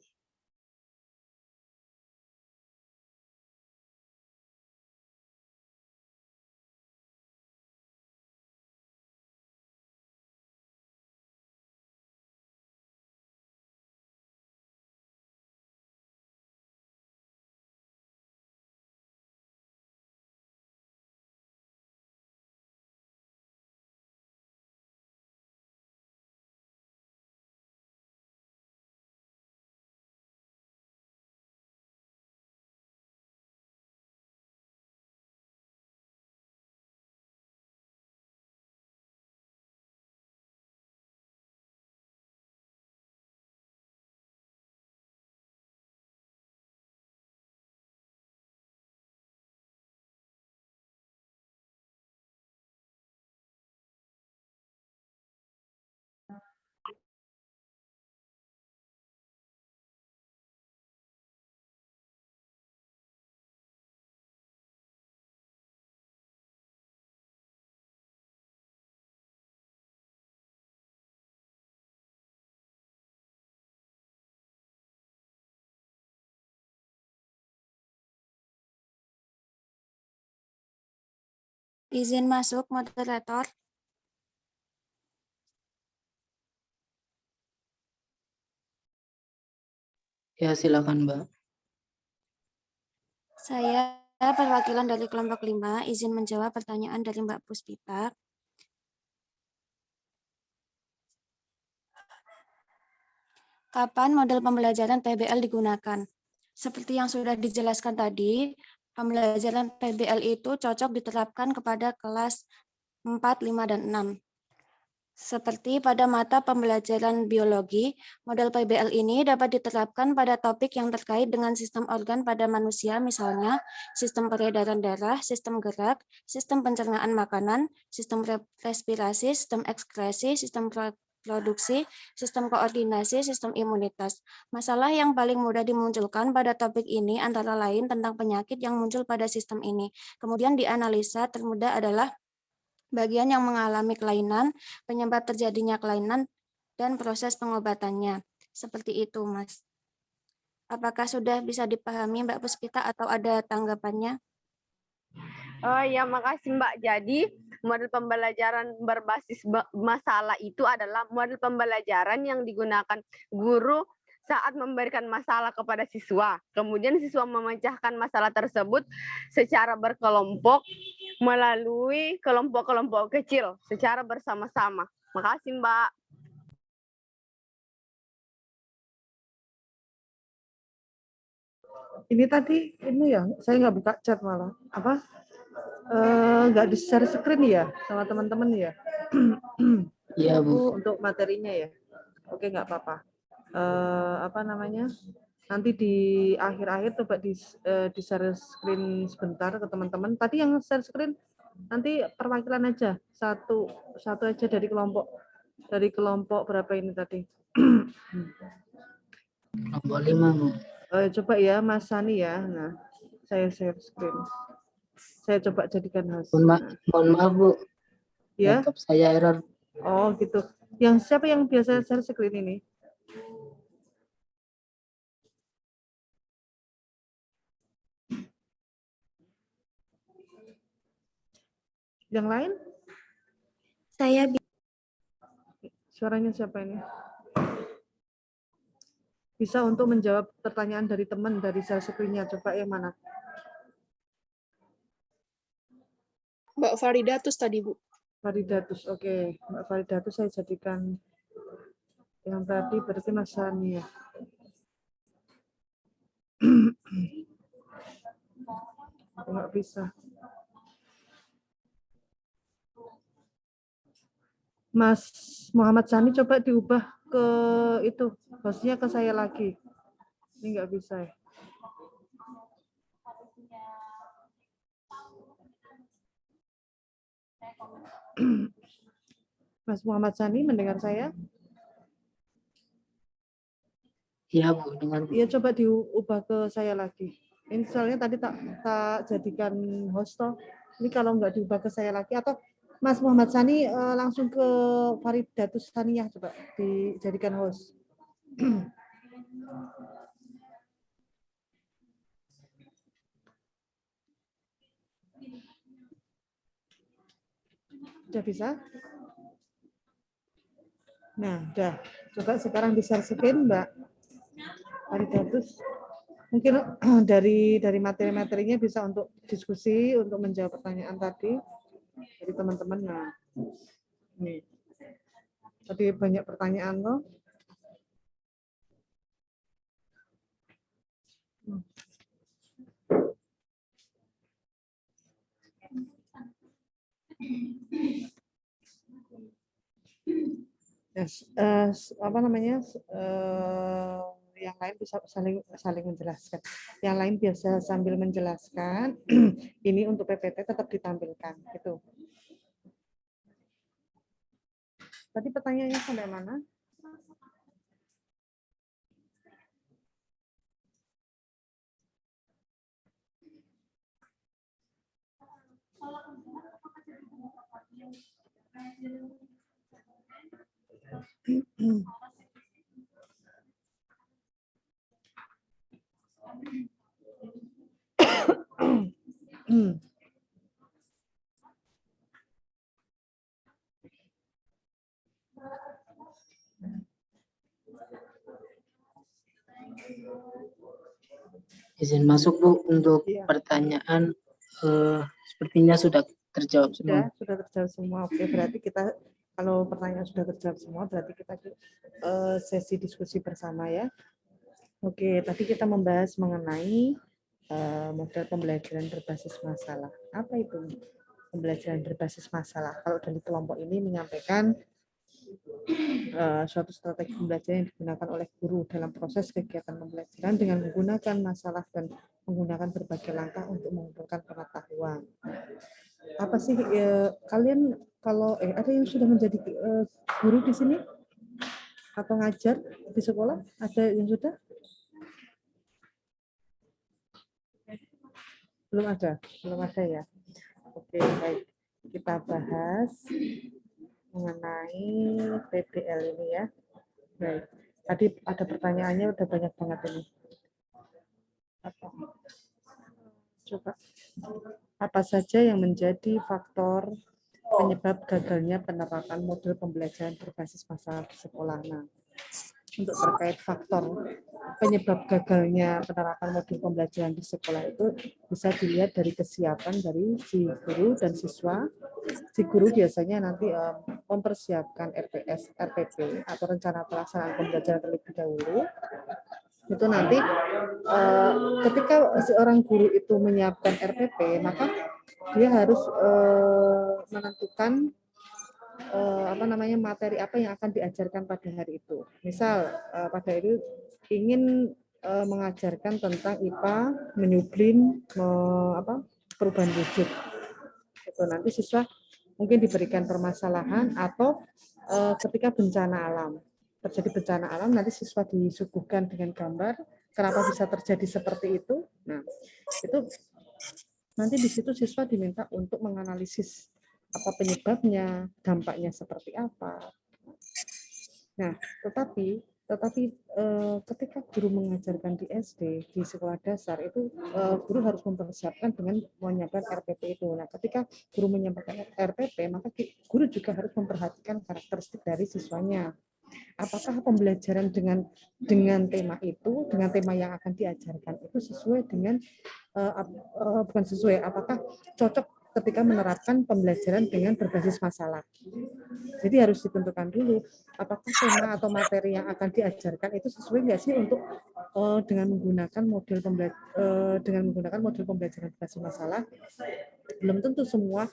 Izin masuk, moderator. Ya, silakan, Mbak. Saya perwakilan dari kelompok 5, izin menjawab pertanyaan dari Mbak Puspita. Kapan model pembelajaran PBL digunakan? Seperti yang sudah dijelaskan tadi, pembelajaran PBL itu cocok diterapkan kepada kelas 4, 5, dan 6. Seperti pada mata pembelajaran biologi, model PBL ini dapat diterapkan pada topik yang terkait dengan sistem organ pada manusia, misalnya sistem peredaran darah, sistem gerak, sistem pencernaan makanan, sistem respirasi, sistem ekskresi, sistem produksi, sistem koordinasi, sistem imunitas. Masalah yang paling mudah dimunculkan pada topik ini antara lain tentang penyakit yang muncul pada sistem ini. Kemudian dianalisa termudah adalah bagian yang mengalami kelainan, penyebab terjadinya kelainan, dan proses pengobatannya. Seperti itu, Mas. Apakah sudah bisa dipahami, Mbak Puspita, atau ada tanggapannya? Oh ya, makasih Mbak. Jadi model pembelajaran berbasis masalah itu adalah model pembelajaran yang digunakan guru saat memberikan masalah kepada siswa. Kemudian siswa memecahkan masalah tersebut secara berkelompok melalui kelompok-kelompok kecil secara bersama-sama. Makasih Mbak. Ini tadi ini ya, saya nggak buka chat malah. Apa? Nggak di share screen ya sama teman-teman ya? Iya, Bu. Untuk materinya ya. Oke, nggak apa-apa. Apa namanya? Nanti di akhir-akhir coba di share screen sebentar ke teman-teman. Tadi yang share screen nanti perwakilan aja, satu aja dari kelompok berapa ini tadi? Kelompok 5, Bu. Coba ya Mas Sani ya. Nah, saya share screen. Saya coba jadikan host. Mohon maaf, Bu. Ya. Laptop saya error. Oh, gitu. Yang siapa yang biasa share screen ini? Yang lain? Saya Suaranya siapa ini? Bisa untuk menjawab pertanyaan dari teman dari share screen-nya. Coba yang mana? Mbak Faridatus tadi, Bu. Faridatus, oke. Mbak Faridatus saya jadikan yang tadi berarti Mas Sani ya. Nggak bisa. Mas Muhammad Sani coba diubah ke itu, hostnya ke saya lagi. Ini nggak bisa ya. Mas Muhammad Sani mendengar saya? Iya, Bu, dengan Iya, coba diubah ke saya lagi. Ini soalnya tadi tak jadikan host toh. Ini kalau nggak diubah ke saya lagi atau Mas Muhammad Sani langsung ke Faridatus Saniyah coba dijadikan host. Sudah bisa? Nah, udah. Coba sekarang di-share screen, Mbak Faridatus. Mungkin dari materi-materinya bisa untuk diskusi, untuk menjawab pertanyaan tadi dari teman-teman. Nah, nih. Tadi banyak pertanyaan loh. Yes, apa namanya? Yang lain bisa saling menjelaskan. Yang lain biasa sambil menjelaskan. Ini untuk PPT tetap ditampilkan. Gitu. Tadi pertanyaannya sampai mana? Izin masuk Bu untuk Iya. pertanyaan sepertinya sudah terjawab semua. Sudah terjawab semua. Oke, berarti kita kalau pertanyaan sudah terjawab semua, berarti kita sesi diskusi bersama ya. Oke, tadi kita membahas mengenai model pembelajaran berbasis masalah. Apa itu pembelajaran berbasis masalah? Kalau dari kelompok ini menyampaikan suatu strategi pembelajaran yang digunakan oleh guru dalam proses kegiatan pembelajaran dengan menggunakan masalah dan menggunakan berbagai langkah untuk mengumpulkan pengetahuan. Apa sih kalian kalau ada yang sudah menjadi guru di sini atau ngajar di sekolah? Ada yang sudah? Belum ada ya. Oke, baik. Kita bahas mengenai PBL ini ya. Baik. Tadi ada pertanyaannya udah banyak banget ini. Apa saja yang menjadi faktor penyebab gagalnya penerapan model pembelajaran berbasis masalah di sekolah? Nah, untuk terkait faktor penyebab gagalnya penerapan modul pembelajaran di sekolah itu bisa dilihat dari kesiapan dari si guru dan siswa. Si guru biasanya nanti mempersiapkan RPS, RPP atau rencana pelaksanaan pembelajaran terlebih dahulu. Itu nanti ketika seorang guru itu menyiapkan RPP, maka dia harus menentukan materi apa yang akan diajarkan pada hari itu. Misal pada itu ingin mengajarkan tentang IPA, menyublim, perubahan wujud. Itu nanti siswa mungkin diberikan permasalahan atau ketika bencana alam. Terjadi bencana alam, nanti siswa disuguhkan dengan gambar kenapa bisa terjadi seperti itu. Nah, itu nanti di situ siswa diminta untuk menganalisis apa penyebabnya, dampaknya seperti apa. Nah, tetapi ketika guru mengajarkan di SD, di sekolah dasar, itu guru harus mempersiapkan dengan menyiapkan RPP itu. Nah, ketika guru menyampaikan RPP, maka guru juga harus memperhatikan karakteristik dari siswanya. Apakah pembelajaran dengan tema itu, dengan tema yang akan diajarkan itu sesuai dengan, bukan sesuai, apakah cocok ketika menerapkan pembelajaran dengan berbasis masalah. Jadi harus ditentukan dulu apakah tema atau materi yang akan diajarkan itu sesuai nggak sih untuk dengan menggunakan model pembelajaran berbasis masalah. Belum tentu semua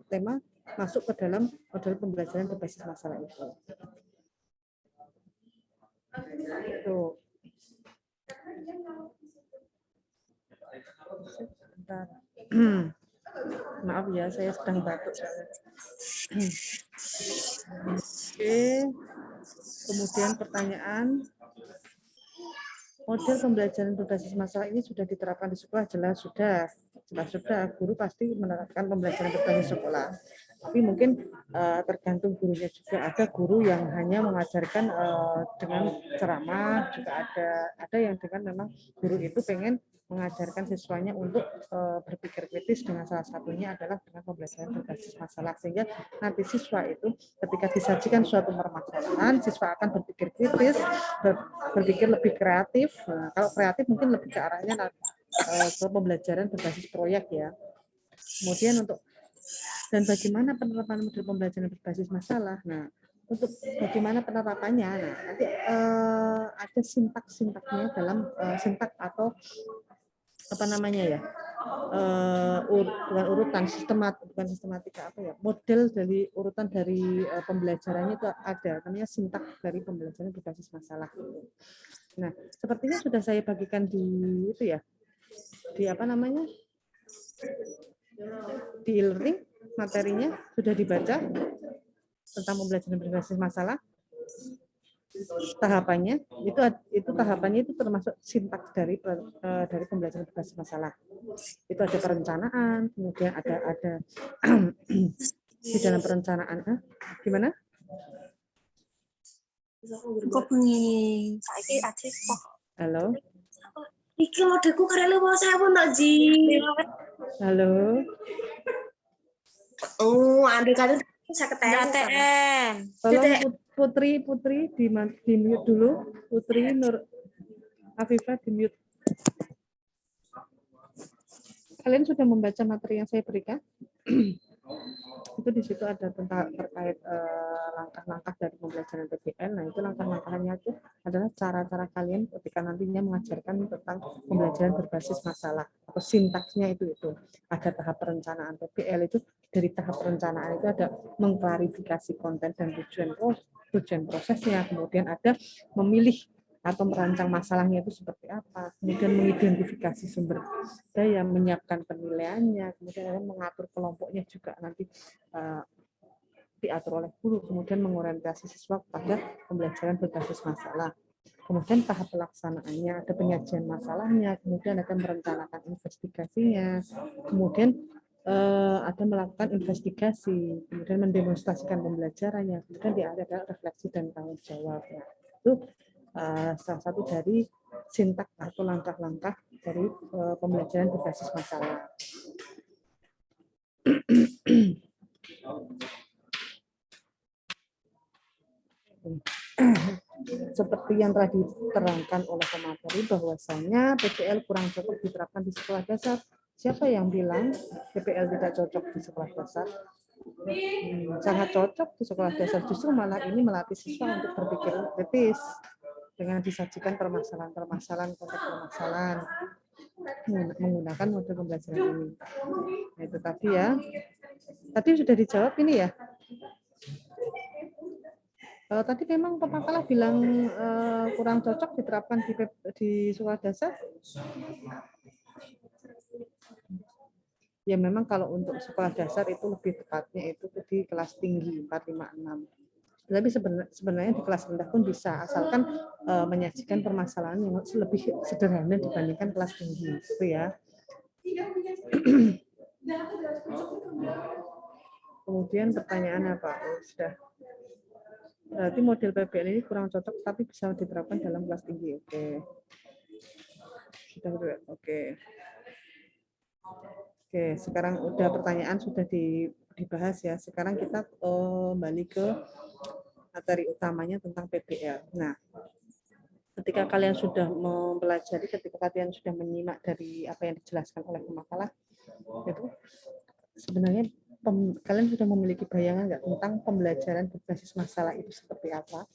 tema masuk ke dalam model pembelajaran berbasis masalah itu. Itu. Sebentar. Maaf ya, saya sedang batuk. Oke. Kemudian pertanyaan, model pembelajaran berbasis masalah ini sudah diterapkan di sekolah? Jelas sudah. Guru pasti menerapkan pembelajaran berbasis sekolah. Tapi mungkin tergantung gurunya juga. Ada guru yang hanya mengajarkan dengan ceramah, juga ada yang dengan memang guru itu pengen mengajarkan siswanya untuk berpikir kritis, dengan salah satunya adalah dengan pembelajaran berbasis masalah, sehingga nanti siswa itu ketika disajikan suatu permasalahan, siswa akan berpikir kritis, berpikir lebih kreatif. Nah, kalau kreatif mungkin lebih ke arahnya ke pembelajaran berbasis proyek ya. Kemudian dan bagaimana penerapan model pembelajaran berbasis masalah? Nah, untuk bagaimana penerapannya, nah, nanti ada sintaknya dalam sintak atau bukan urutan, bukan sistematika model dari urutan dari pembelajarannya itu ada, namanya sintak dari pembelajaran berbasis masalah. Nah, sepertinya sudah saya bagikan di itu ya, di di e-learning materinya sudah dibaca tentang pembelajaran berbasis masalah. Tahapannya itu termasuk sintak dari pembelajaran berbasis masalah. Itu ada perencanaan, kemudian ada di dalam perencanaan gimana? Kok pengen saiki aktif kok. Halo. Iki modelku karele mau saya pun tak ji. Halo. Oh, andai kata saya ketemu. Tolong Putri di mute dulu. Putri Nur Afifah di mute. Kalian sudah membaca materi yang saya berikan? Itu di situ ada tentang terkait langkah-langkah dari pembelajaran PBL. Nah, itu langkah-langkahnya itu adalah cara-cara kalian ketika nantinya mengajarkan tentang pembelajaran berbasis masalah atau sintaksnya itu. Ada tahap perencanaan PBL itu, dari tahap perencanaan itu ada mengklarifikasi konten dan tujuan prosesnya, kemudian ada memilih atau merancang masalahnya itu seperti apa, kemudian mengidentifikasi sumber daya, menyiapkan penilaiannya, kemudian mengatur kelompoknya juga nanti diatur oleh guru, kemudian mengorientasi siswa pada pembelajaran berbasis masalah. Kemudian tahap pelaksanaannya, ada penyajian masalahnya, kemudian ada merencanakan investigasinya, kemudian ada melakukan investigasi, kemudian mendemonstrasikan pembelajarannya, kemudian ada refleksi dan tanggung jawab. Nah, itu salah satu dari sintaks atau langkah-langkah dari pembelajaran berbasis masalah. Seperti yang telah diterangkan oleh pemateri bahwasanya PBL kurang cocok diterapkan di sekolah dasar. Siapa yang bilang PBL tidak cocok di sekolah dasar? Sangat cocok di sekolah dasar, justru malah ini melatih siswa untuk berpikir kritis dengan disajikan permasalahan-permasalahan, konteks permasalahan menggunakan model pembelajaran ini. Nah, itu tadi ya. Tadi sudah dijawab ini ya. Tadi memang pemakalah bilang kurang cocok diterapkan di sekolah dasar. Ya memang kalau untuk sekolah dasar itu lebih tepatnya itu di kelas tinggi 4, 5, 6. Tapi sebenarnya di kelas rendah pun bisa, asalkan menyajikan permasalahan yang lebih sederhana dibandingkan kelas tinggi, gitu ya. Kemudian pertanyaan apa? Oh, sudah. Berarti model PBL ini kurang cocok, tapi bisa diterapkan dalam kelas tinggi. Oke. Sudah, oke. Oke, sekarang udah pertanyaan sudah dibahas ya. Sekarang kita kembali ke materi utamanya tentang PBL. Nah, ketika kalian sudah mempelajari, ketika kalian sudah menyimak dari apa yang dijelaskan oleh pemakalah, itu sebenarnya kalian sudah memiliki bayangan nggak tentang pembelajaran berbasis masalah itu seperti apa?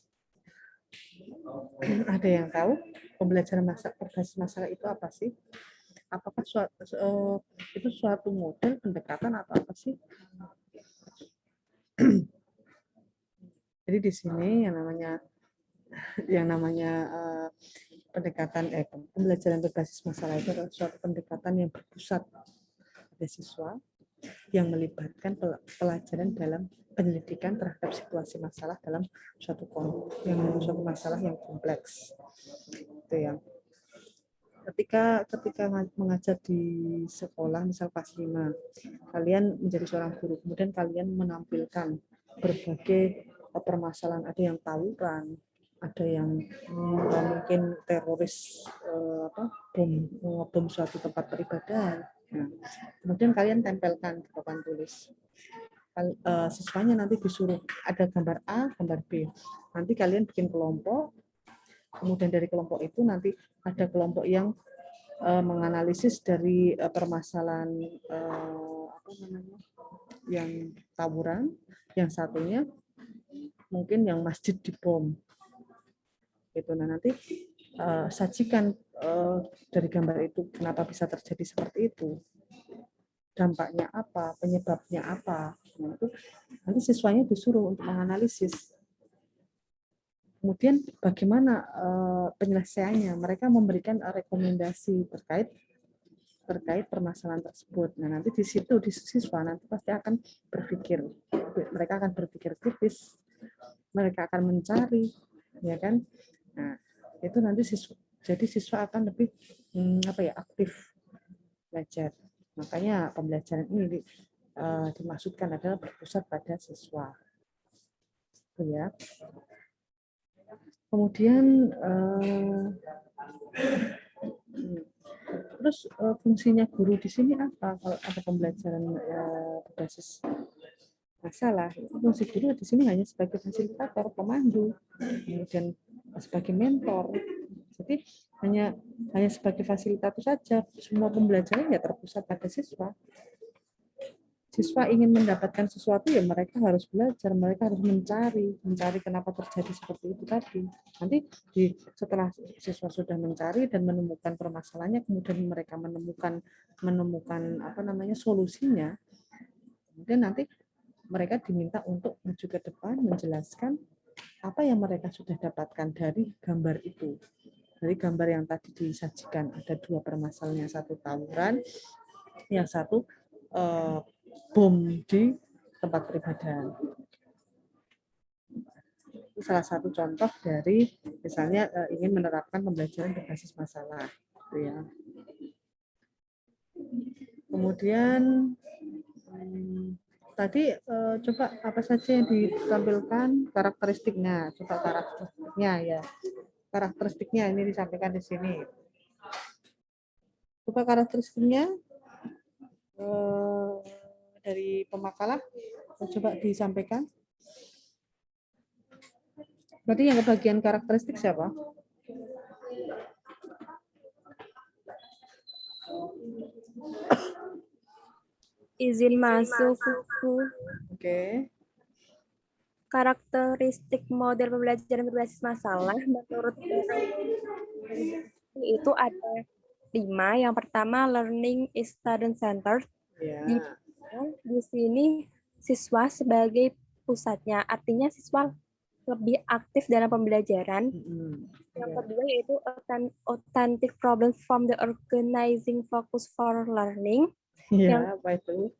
Ada yang tahu pembelajaran berbasis masalah itu apa sih? Apakah itu suatu model pendekatan atau apa sih? Jadi di sini yang namanya pendekatan pembelajaran berbasis masalah itu adalah suatu pendekatan yang berpusat pada siswa yang melibatkan pelajaran dalam penyelidikan terhadap situasi masalah dalam suatu masalah yang kompleks. Itu yang ketika mengajar di sekolah, misal kelas 5, kalian menjadi seorang guru, kemudian kalian menampilkan berbagai permasalahan, ada yang tawuran, ada yang mungkin teroris bom suatu tempat peribadahan. Nah, kemudian kalian tempelkan di papan tulis. Siswanya nanti disuruh ada gambar A, gambar B. Nanti kalian bikin kelompok, kemudian dari kelompok itu nanti ada kelompok yang menganalisis dari permasalahan yang tawuran, yang satunya mungkin yang masjid dibom. Itu nanti sajikan dari gambar itu kenapa bisa terjadi seperti itu, dampaknya apa, penyebabnya apa. Nah, itu nanti siswanya disuruh untuk menganalisis. Kemudian bagaimana penyelesaiannya? Mereka memberikan rekomendasi terkait permasalahan tersebut. Nah, nanti di situ di siswa nanti pasti akan berpikir, mereka akan berpikir kritis, mereka akan mencari, ya kan? Nah, itu nanti siswa akan lebih aktif belajar. Makanya pembelajaran ini dimaksudkan adalah berpusat pada siswa. Itu ya. Kemudian terus fungsinya guru di sini apa kalau ada pembelajaran berbasis masalah. Fungsi guru di sini hanya sebagai fasilitator, pemandu, kemudian sebagai mentor. Jadi hanya sebagai fasilitator saja. Semua pembelajaran ya terpusat pada siswa. Siswa ingin mendapatkan sesuatu ya mereka harus belajar, mereka harus mencari kenapa terjadi seperti itu tadi. Nanti setelah siswa sudah mencari dan menemukan permasalahannya, kemudian mereka menemukan solusinya, kemudian nanti mereka diminta untuk maju ke depan menjelaskan apa yang mereka sudah dapatkan dari gambar itu. Dari gambar yang tadi disajikan ada 2 permasalahan, yang satu tawuran, yang satu bom di tempat beribadah. Itu salah satu contoh dari misalnya ingin menerapkan pembelajaran berbasis masalah. Gitu ya. Kemudian tadi coba apa saja yang ditampilkan karakteristiknya. Coba karakteristiknya ya. Karakteristiknya ini disampaikan di sini. Coba karakteristiknya dari pemakalah coba disampaikan. Berarti yang kebagian karakteristik siapa? Izin masuk. Oke. Karakteristik model pembelajaran berbasis masalah menurut itu ada 5. Yang pertama, learning is student centered. Ya. Di sini siswa sebagai pusatnya, artinya siswa lebih aktif dalam pembelajaran. Yang kedua yaitu authentic problem from the organizing focus for learning. Iya, apa itu?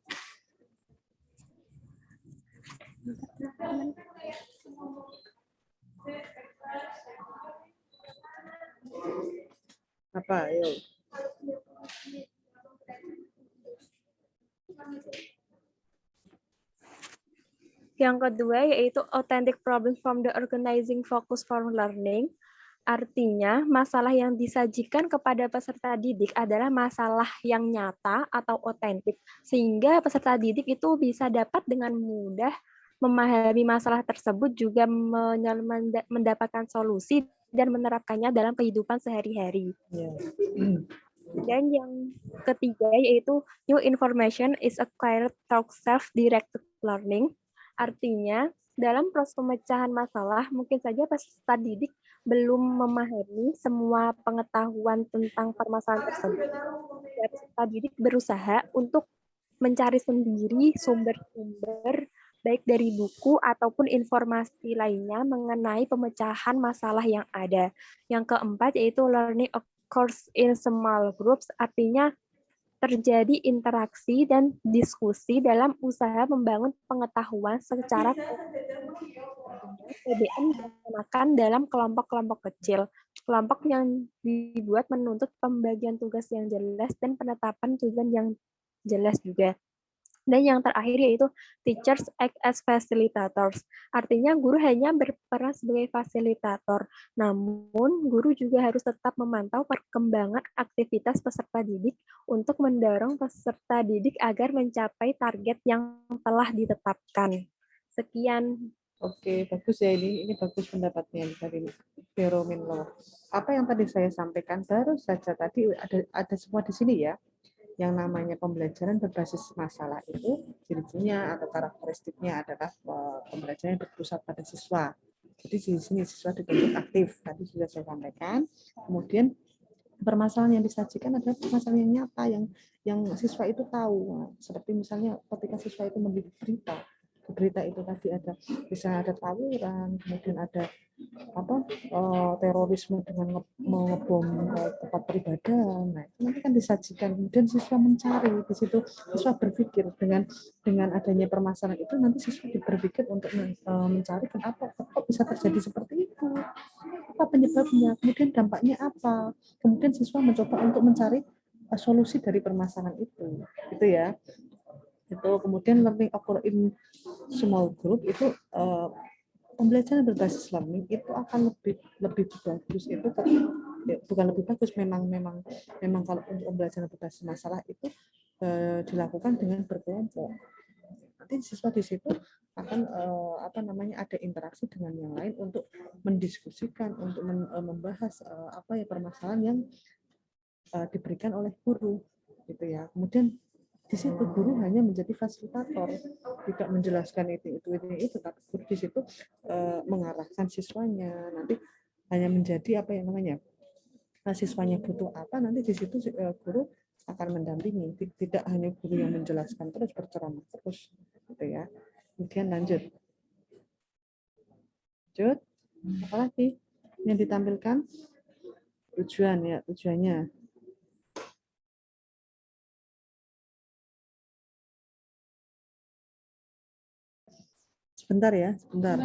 Apa? Ayo. Yang kedua yaitu authentic problem from the organizing focus for learning. Artinya, masalah yang disajikan kepada peserta didik adalah masalah yang nyata atau otentik, sehingga peserta didik itu bisa dapat dengan mudah memahami masalah tersebut, juga mendapatkan solusi dan menerapkannya dalam kehidupan sehari-hari. Dan yang ketiga yaitu new information is acquired through self-directed learning. Artinya, dalam proses pemecahan masalah, mungkin saja peserta didik belum memahami semua pengetahuan tentang permasalahan tersebut. Peserta didik berusaha untuk mencari sendiri sumber-sumber, baik dari buku ataupun informasi lainnya mengenai pemecahan masalah yang ada. Yang keempat yaitu learning occurs in small groups, artinya terjadi interaksi dan diskusi dalam usaha membangun pengetahuan secara PBM dilaksanakan dalam kelompok-kelompok kecil. Kelompok yang dibuat menuntut pembagian tugas yang jelas dan penetapan tujuan yang jelas juga. Dan yang terakhir yaitu teachers act as facilitators. Artinya guru hanya berperan sebagai fasilitator. Namun guru juga harus tetap memantau perkembangan aktivitas peserta didik untuk mendorong peserta didik agar mencapai target yang telah ditetapkan. Sekian. Oke, bagus ya ini bagus pendapatnya dari Vero Minlo. Apa yang tadi saya sampaikan baru saja tadi ada semua di sini ya. Yang namanya pembelajaran berbasis masalah itu ciri-cirinya atau karakteristiknya adalah pembelajaran yang berpusat pada siswa. Jadi di sini siswa dituntut aktif, tadi sudah saya sampaikan. Kemudian permasalahan yang disajikan adalah permasalahan yang nyata yang siswa itu tahu. Nah, seperti misalnya ketika siswa itu melihat berita itu tadi bisa ada tawuran, kemudian ada terorisme dengan mengebom tempat peribadahan. Nah, itu nanti kan disajikan, kemudian siswa mencari di situ, siswa berpikir dengan adanya permasalahan itu nanti siswa berpikir untuk mencari kenapa kok bisa terjadi seperti itu, apa penyebabnya, kemudian dampaknya apa, kemudian siswa mencoba untuk mencari solusi dari permasalahan itu, gitu ya. Itu kemudian learning occur in small group itu pembelajaran berbasis learning itu akan lebih bagus itu bukan lebih bagus memang kalau untuk pembelajaran berbasis masalah itu dilakukan dengan berkelompok. nanti siswa di situ akan ada interaksi dengan yang lain untuk mendiskusikan, untuk membahas permasalahan yang diberikan oleh guru, gitu ya. Kemudian di situ guru hanya menjadi fasilitator, tidak menjelaskan itu, tapi guru di situ mengarahkan siswanya. Nanti hanya menjadi siswanya butuh apa, nanti di situ guru akan mendampingi, tidak hanya guru yang menjelaskan terus, berceramah terus, gitu ya. Kemudian lanjut, apalagi yang ditampilkan tujuannya. Sebentar ya, sebentar.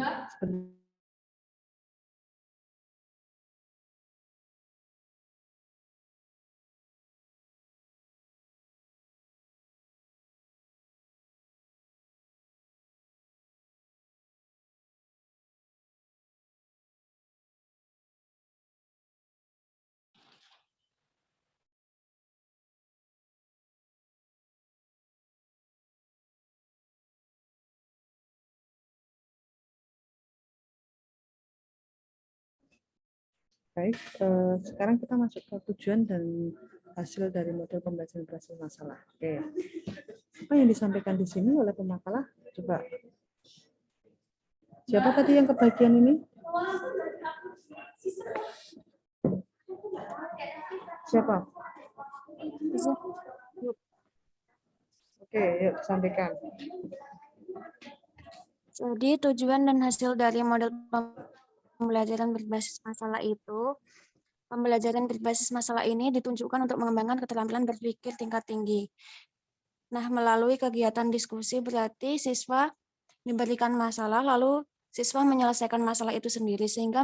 Baik, sekarang kita masuk ke tujuan dan hasil dari model pembelajaran berbasis masalah. Oke, apa yang disampaikan di sini oleh pemakalah? Coba, siapa tadi yang kebagian ini? Siapa? Oke, yuk sampaikan. Jadi tujuan dan hasil dari model pembelajaran berbasis masalah itu, pembelajaran berbasis masalah ini ditunjukkan untuk mengembangkan keterampilan berpikir tingkat tinggi. Nah, melalui kegiatan diskusi berarti siswa diberikan masalah, lalu siswa menyelesaikan masalah itu sendiri, sehingga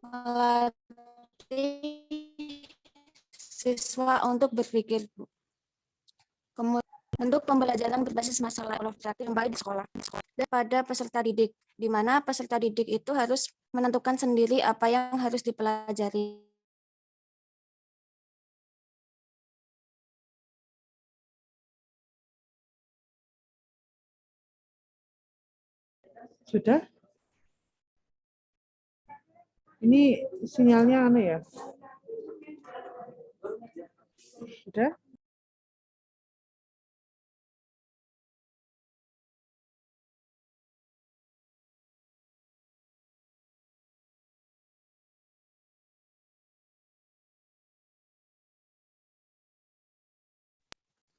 melatih siswa untuk berpikir. Kemudian bentuk pembelajaran berbasis masalah yang baik di sekolah pada peserta didik, di mana peserta didik itu harus menentukan sendiri apa yang harus dipelajari. Sudah? Ini sinyalnya aneh ya? Sudah?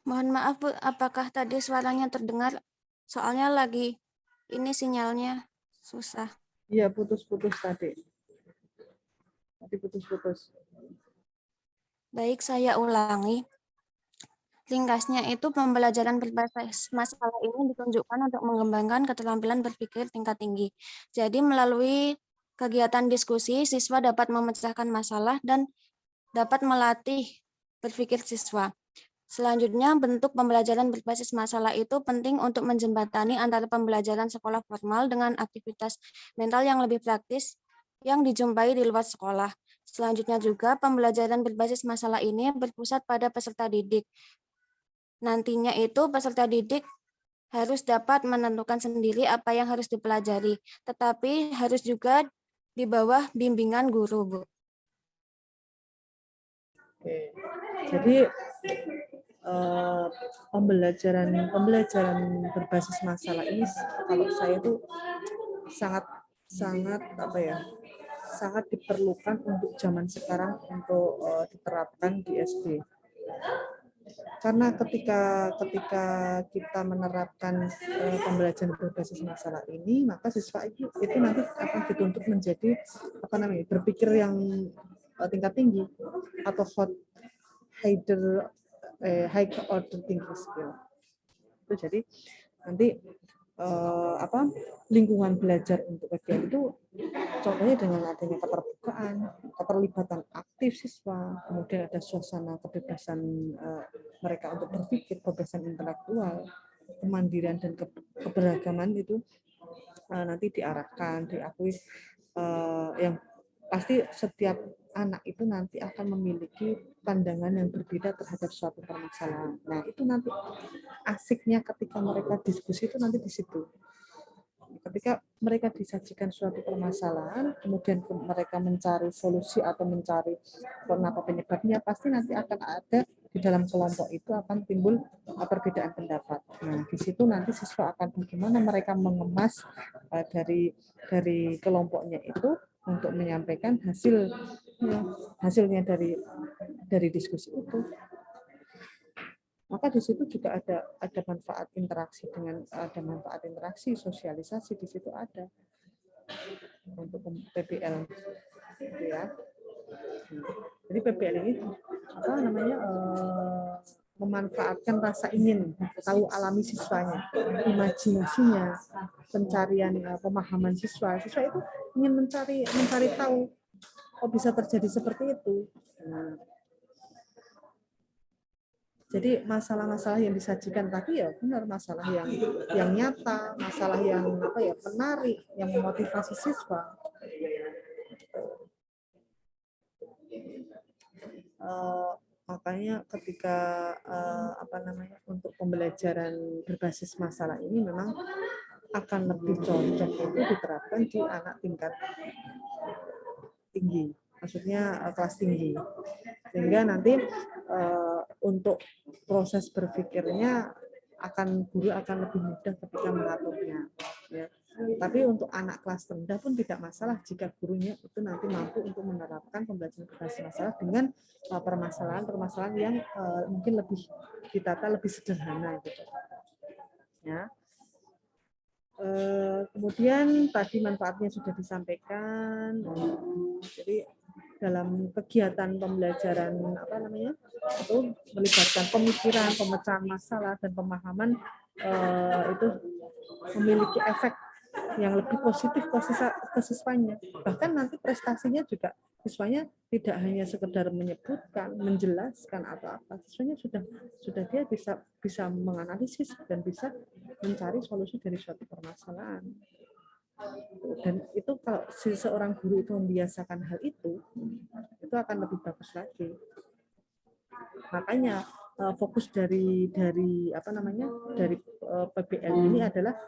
Mohon maaf Bu, apakah tadi suaranya terdengar? Soalnya lagi ini sinyalnya susah. Iya, putus-putus tadi. Tadi putus-putus. Baik, saya ulangi. Ringkasnya itu pembelajaran berbasis masalah ini ditunjukkan untuk mengembangkan keterampilan berpikir tingkat tinggi. Jadi melalui kegiatan diskusi, siswa dapat memecahkan masalah dan dapat melatih berpikir siswa. Selanjutnya, bentuk pembelajaran berbasis masalah itu penting untuk menjembatani antara pembelajaran sekolah formal dengan aktivitas mental yang lebih praktis yang dijumpai di luar sekolah. Selanjutnya juga, pembelajaran berbasis masalah ini berpusat pada peserta didik. Nantinya itu peserta didik harus dapat menentukan sendiri apa yang harus dipelajari, tetapi harus juga di bawah bimbingan guru, Bu. Oke. Jadi pembelajaran berbasis masalah ini kalau saya itu sangat diperlukan untuk zaman sekarang untuk diterapkan di SD. Karena ketika kita menerapkan pembelajaran berbasis masalah ini, maka siswa itu nanti akan dituntut menjadi berpikir yang tingkat tinggi atau high order thinking skill. Itu jadi nanti lingkungan belajar untuk kegiatan itu contohnya dengan adanya keterbukaan, keterlibatan aktif siswa, kemudian ada suasana kebebasan mereka untuk berpikir, kebebasan intelektual, kemandirian dan keberagaman itu nanti diarahkan, diakui yang pasti setiap anak itu nanti akan memiliki pandangan yang berbeda terhadap suatu permasalahan. Nah, itu nanti asiknya ketika mereka diskusi itu nanti di situ. Ketika mereka disajikan suatu permasalahan, kemudian mereka mencari solusi atau mencari kenapa penyebabnya, pasti nanti akan ada di dalam kelompok itu akan timbul perbedaan pendapat. Nah, di situ nanti siswa akan bagaimana mereka mengemas dari kelompoknya itu untuk menyampaikan hasilnya dari diskusi itu. Maka di situ juga ada manfaat interaksi sosialisasi di situ ada untuk PBL gitu ya. Jadi PBL ini memanfaatkan rasa ingin tahu alami siswanya, imajinasinya, pencarian pemahaman siswa. Siswa itu ingin mencari tahu kok bisa terjadi seperti itu. Nah, jadi masalah-masalah yang disajikan tadi ya benar, masalah yang nyata, masalah yang menarik, yang memotivasi siswa. Makanya ketika untuk pembelajaran berbasis masalah ini memang akan lebih cocok itu diterapkan di anak tingkat tinggi, maksudnya kelas tinggi, sehingga nanti untuk proses berpikirnya guru akan lebih mudah ketika mengaturnya. Ya. Tapi untuk anak kelas rendah pun tidak masalah jika gurunya itu nanti mampu untuk menerapkan pembelajaran berbasis masalah dengan permasalahan-permasalahan yang mungkin lebih ditata lebih sederhana gitu. Ya. Kemudian tadi manfaatnya sudah disampaikan. Jadi dalam kegiatan pembelajaran itu melibatkan pemikiran, pemecahan masalah dan pemahaman itu memiliki efek yang lebih positif ke siswanya. Bahkan nanti prestasinya juga siswanya tidak hanya sekedar menyebutkan, menjelaskan atau apa. Siswanya sudah dia bisa menganalisis dan bisa mencari solusi dari suatu permasalahan. Dan itu kalau seorang guru itu membiasakan hal itu akan lebih bagus lagi. Makanya fokus dari PBL ini adalah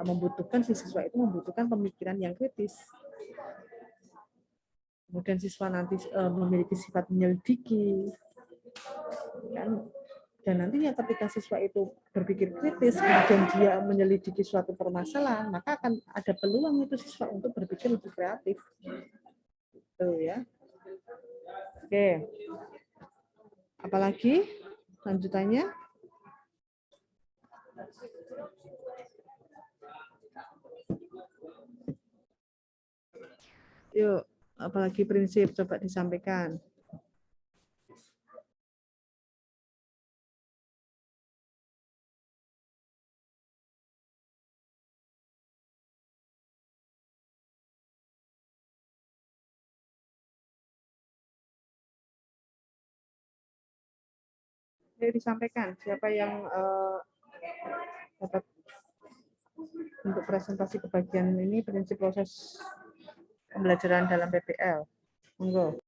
membutuhkan siswa itu membutuhkan pemikiran yang kritis. Kemudian siswa nanti memiliki sifat menyelidiki, kan? Dan nantinya ketika siswa itu berpikir kritis, kemudian dia menyelidiki suatu permasalahan, maka akan ada peluang itu siswa untuk berpikir lebih kreatif. Tuh ya. Oke. Apalagi lanjutannya? Yuk, apalagi prinsip coba disampaikan. Jadi disampaikan siapa yang dapat untuk presentasi kebagian ini prinsip proses pembelajaran dalam PBL. Monggo.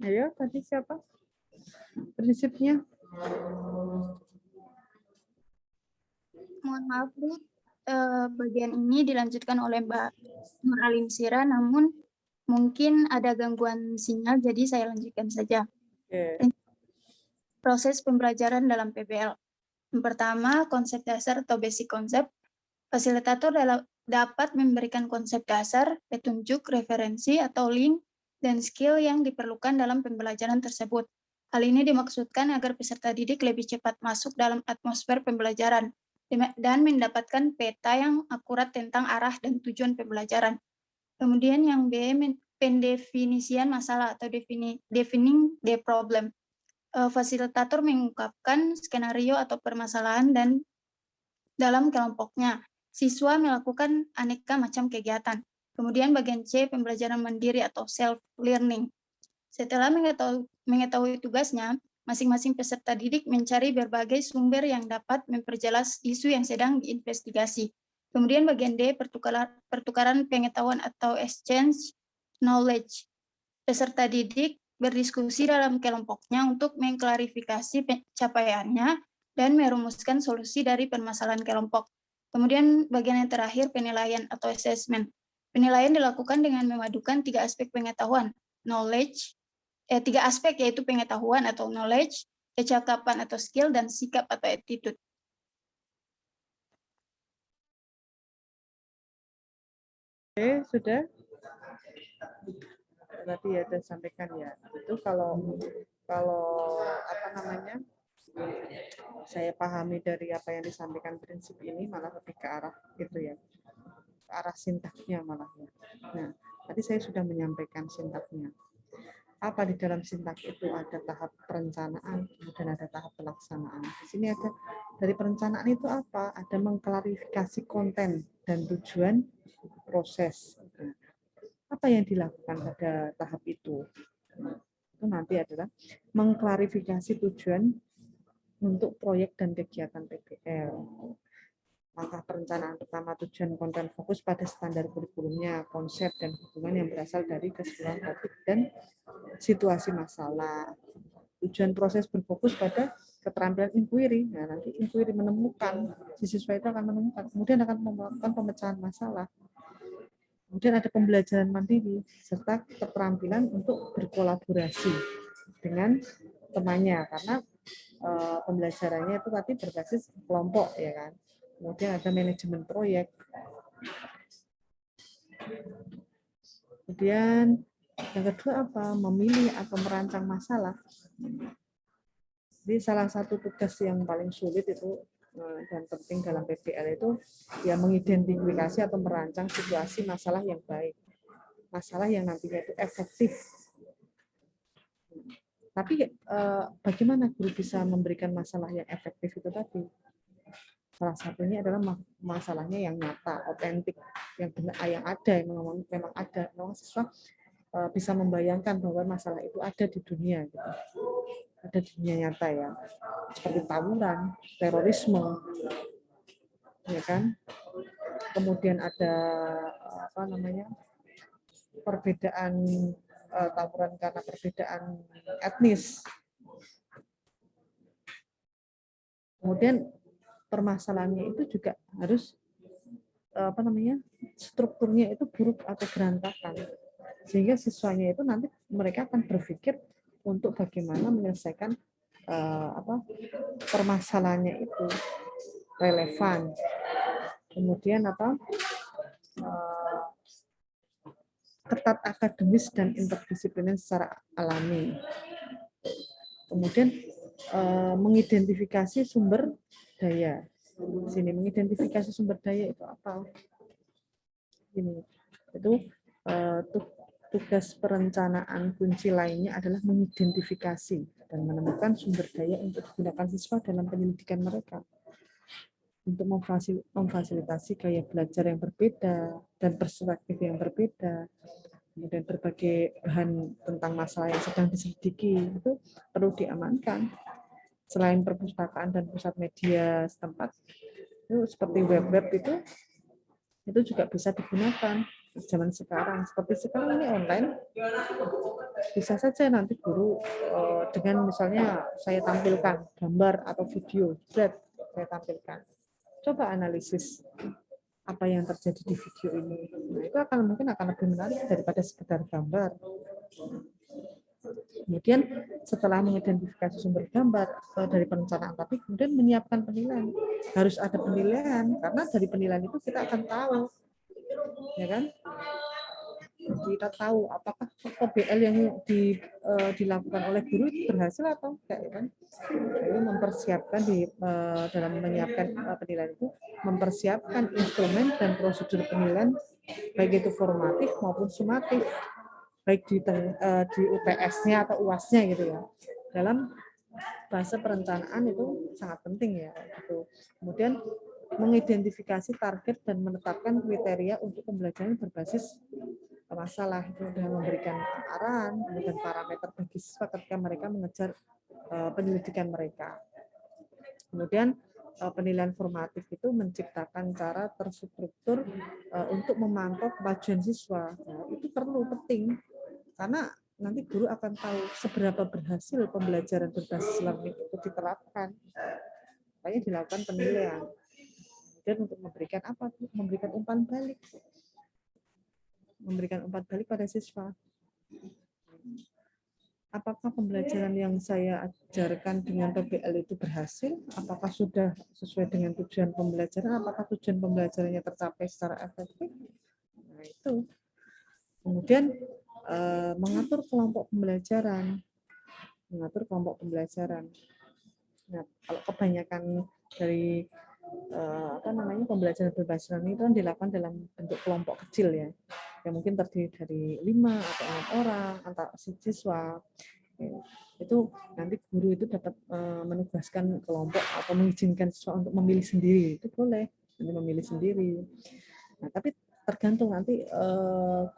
Ayo, tadi siapa? Prinsipnya? Mohon maaf, Bu. Bagian ini dilanjutkan oleh Mbak Nur Alinsira, namun mungkin ada gangguan sinyal, jadi saya lanjutkan saja. Oke. proses pembelajaran dalam PBL. Yang pertama, konsep dasar atau basic concept. Fasilitator dapat memberikan konsep dasar, petunjuk, referensi, atau link, dan skill yang diperlukan dalam pembelajaran tersebut. Hal ini dimaksudkan agar peserta didik lebih cepat masuk dalam atmosfer pembelajaran dan mendapatkan peta yang akurat tentang arah dan tujuan pembelajaran. Kemudian yang B, pendefinisian masalah atau defining the problem. Fasilitator mengungkapkan skenario atau permasalahan dan dalam kelompoknya. Siswa melakukan aneka macam kegiatan. Kemudian bagian C, pembelajaran mandiri atau self-learning. Setelah mengetahui tugasnya, masing-masing peserta didik mencari berbagai sumber yang dapat memperjelas isu yang sedang diinvestigasi. Kemudian bagian D, pertukaran pengetahuan atau exchange knowledge. Peserta didik berdiskusi dalam kelompoknya untuk mengklarifikasi pencapaiannya dan merumuskan solusi dari permasalahan kelompok. Kemudian bagian yang terakhir, penilaian atau assessment. Penilaian dilakukan dengan memadukan tiga aspek pengetahuan, tiga aspek yaitu pengetahuan atau knowledge, kecakapan atau skill, dan sikap atau attitude. Oke, sudah? Berarti ya sudah sampaikan ya. Itu kalau apa namanya? Saya pahami dari apa yang disampaikan prinsip ini malah lebih ke arah itu ya. Ke arah sintaknya malah ya. Nah, tadi saya sudah menyampaikan sintaknya. Apa di dalam sintak itu ada tahap perencanaan dan ada tahap pelaksanaan. Di sini ada dari perencanaan itu apa? Ada mengklarifikasi konten dan tujuan proses. Nah, apa yang dilakukan pada tahap itu? Itu nanti adalah mengklarifikasi tujuan untuk proyek dan kegiatan PBL. Langkah perencanaan pertama, tujuan konten fokus pada standar kurikulumnya, konsep dan hubungan yang berasal dari keseluruhan topik dan situasi masalah. Tujuan proses berfokus pada keterampilan inquiry. Nah, nanti inquiry menemukan, si siswa itu akan menemukan, kemudian akan melakukan pemecahan masalah. Kemudian ada pembelajaran mandiri, serta keterampilan untuk berkolaborasi dengan temannya, karena pembelajarannya itu tadi berbasis kelompok, ya kan. Kemudian ada manajemen proyek. Kemudian yang kedua apa? Memilih atau merancang masalah. Jadi salah satu tugas yang paling sulit itu dan penting dalam PBL itu ya mengidentifikasi atau merancang situasi masalah yang baik. Masalah yang nantinya itu efektif. Tapi bagaimana guru bisa memberikan masalah yang efektif itu tadi? Salah satunya adalah masalahnya yang nyata, otentik, yang benar, yang ada, yang memang ada. Memang siswa bisa membayangkan bahwa masalah itu ada di dunia, gitu. Ada di dunia nyata ya, seperti tawuran, terorisme, ya kan. Kemudian ada apa namanya perbedaan tawuran karena perbedaan etnis. Kemudian permasalahannya itu juga harus apa namanya strukturnya itu buruk atau berantakan, sehingga siswanya itu nanti mereka akan berpikir untuk bagaimana menyelesaikan permasalahannya itu relevan. Kemudian apa ketat akademis dan interdisipliner secara alami. Kemudian mengidentifikasi sumber daya. Sini mengidentifikasi sumber daya itu apa? Ini itu tugas perencanaan kunci lainnya adalah mengidentifikasi dan menemukan sumber daya untuk digunakan siswa dalam penyelidikan mereka untuk memfasilitasi gaya belajar yang berbeda dan perspektif yang berbeda. Kemudian berbagai bahan tentang masalah yang sedang diselidiki itu perlu diamankan. Selain perpustakaan dan pusat media setempat, itu seperti web-web itu juga bisa digunakan zaman sekarang. Seperti sekarang ini online, bisa saja nanti guru dengan misalnya saya tampilkan gambar atau video, saya tampilkan. Coba analisis apa yang terjadi di video ini. Nah, itu mungkin akan lebih menarik daripada sekedar gambar. Kemudian setelah mengidentifikasi sumber gambar dari perencanaan tadi, kemudian menyiapkan penilaian. Harus ada penilaian, karena dari penilaian itu kita akan tahu, ya kan? Kita tahu apakah PBL yang dilakukan oleh guru itu berhasil atau enggak, ya kan? Jadi mempersiapkan dalam menyiapkan penilaian itu, mempersiapkan instrumen dan prosedur penilaian baik itu formatif maupun sumatif, baik di UPS-nya atau UAS-nya gitu ya. Dalam bahasa perencanaan itu sangat penting ya gitu. Kemudian mengidentifikasi target dan menetapkan kriteria untuk pembelajaran berbasis masalah, itu dengan memberikan arahan dan parameter bagi siswa ketika mereka mengejar penyelidikan mereka. Kemudian penilaian formatif itu menciptakan cara terstruktur untuk memantau kemajuan siswa. Nah, itu perlu penting karena nanti guru akan tahu seberapa berhasil pembelajaran berbasis learning itu diterapkan. Makanya dilakukan penilaian. Dan untuk memberikan apa? Memberikan umpan balik. Memberikan umpan balik pada siswa. Apakah pembelajaran yang saya ajarkan dengan PBL itu berhasil? Apakah sudah sesuai dengan tujuan pembelajaran? Apakah tujuan pembelajarannya tercapai secara efektif? Nah, itu. Kemudian mengatur kelompok pembelajaran. Mengatur kelompok pembelajaran. Nah, kalau kebanyakan dari pembelajaran berbasis learning itu kan dilakukan dalam bentuk kelompok kecil ya, yang mungkin terdiri dari 5 atau 6 orang antar siswa. Itu nanti guru itu dapat menugaskan kelompok atau mengizinkan siswa untuk memilih sendiri, itu boleh nanti memilih sendiri. Nah, tapi tergantung nanti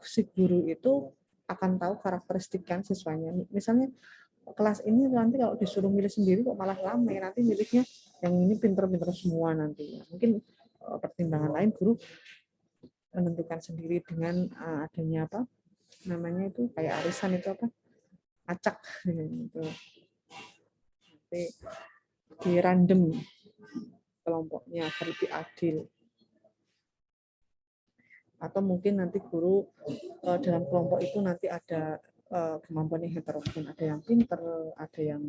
si guru itu akan tahu karakteristik kan siswanya. Misalnya kelas ini nanti kalau disuruh milih sendiri kok malah ramai, nanti milihnya yang ini pinter-pinter semua nanti. Mungkin pertimbangan lain guru menentukan sendiri dengan adanya apa namanya itu kayak arisan itu apa acak gitu. Nanti di random kelompoknya agar lebih adil. Atau mungkin nanti guru dalam kelompok itu nanti ada kemampuan yang heterogen, ada yang pinter, ada yang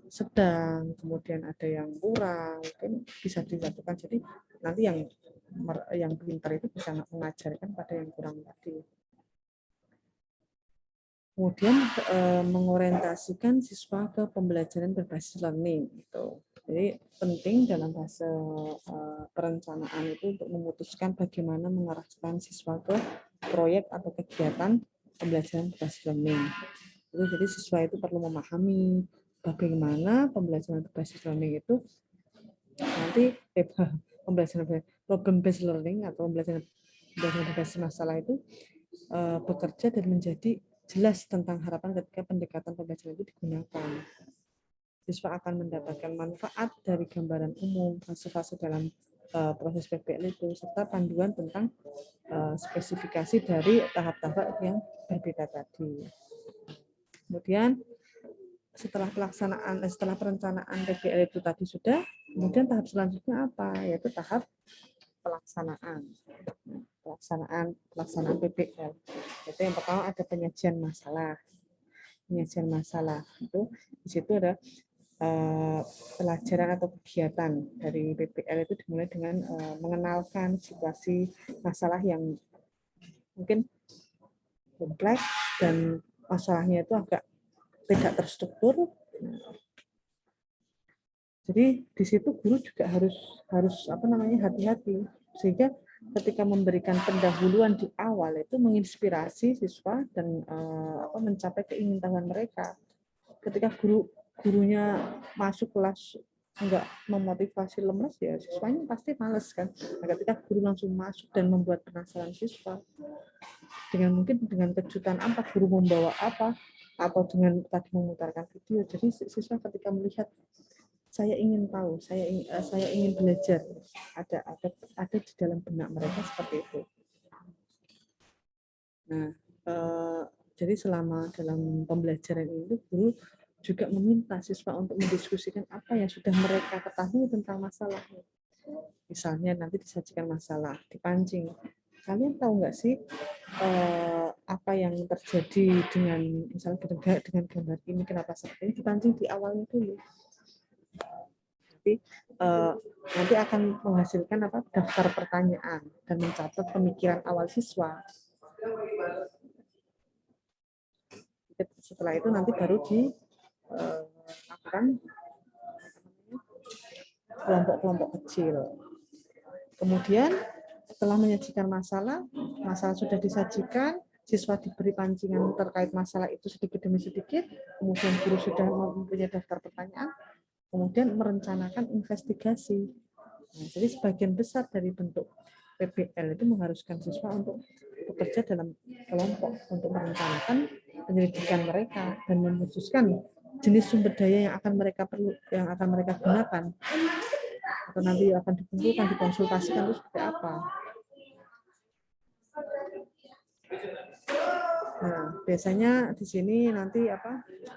sedang, kemudian ada yang kurang, mungkin bisa disatukan. Jadi nanti yang pinter itu bisa mengajarkan pada yang kurang tadi. Kemudian mengorientasikan siswa ke pembelajaran berbasis learning. Gitu. Jadi penting dalam bahasa perencanaan itu untuk memutuskan bagaimana mengarahkan siswa ke proyek atau kegiatan pembelajaran berbasis learning. Jadi siswa itu perlu memahami bagaimana pembelajaran berbasis learning itu nanti pembelajaran problem based learning atau pembelajaran berbasis masalah itu bekerja dan menjadi jelas tentang harapan ketika pendekatan pembelajaran itu digunakan. Siswa akan mendapatkan manfaat dari gambaran umum fase-fase dalam proses PBL itu serta panduan tentang spesifikasi dari tahap-tahap yang berbeda tadi. Kemudian setelah perencanaan PBL itu tadi sudah, kemudian tahap selanjutnya apa? Yaitu tahap pelaksanaan PBL. Itu yang pertama ada penyajian masalah. Itu di situ ada pelajaran atau kegiatan dari PBL itu dimulai dengan mengenalkan situasi masalah yang mungkin kompleks dan masalahnya itu agak tidak terstruktur. Jadi di situ guru juga harus hati-hati sehingga ketika memberikan pendahuluan di awal itu menginspirasi siswa dan mencapai keingintahuan mereka. Ketika gurunya masuk kelas enggak memotivasi lemes ya siswanya pasti males kan. Nah, ketika guru langsung masuk dan membuat penasaran siswa dengan kejutan apa, guru membawa apa, atau dengan tadi memutarkan video, jadi siswa ketika melihat saya ingin tahu, saya ingin belajar, ada di dalam benak mereka seperti itu. Nah, jadi selama dalam pembelajaran ini guru juga meminta siswa untuk mendiskusikan apa yang sudah mereka ketahui tentang masalahnya. Misalnya nanti disajikan masalah, dipancing. kalian tahu nggak sih apa yang terjadi dengan misalnya dengan gambar ini, kenapa seperti ini, dipancing di awalnya dulu. Nanti akan menghasilkan daftar pertanyaan dan mencatat pemikiran awal siswa. Setelah itu nanti baru dilakukan kelompok-kelompok kecil. Kemudian setelah menyajikan masalah sudah disajikan, siswa diberi pancingan terkait masalah itu sedikit demi sedikit, kemudian guru sudah mempunyai daftar pertanyaan, kemudian merencanakan investigasi. Nah, jadi sebagian besar dari bentuk PBL itu mengharuskan siswa untuk bekerja dalam kelompok untuk merencanakan penyelidikan mereka dan memutuskan jenis sumber daya yang akan mereka gunakan atau nanti akan dikumpulkan, dikonsultasikan itu seperti apa. Nah, biasanya di sini nanti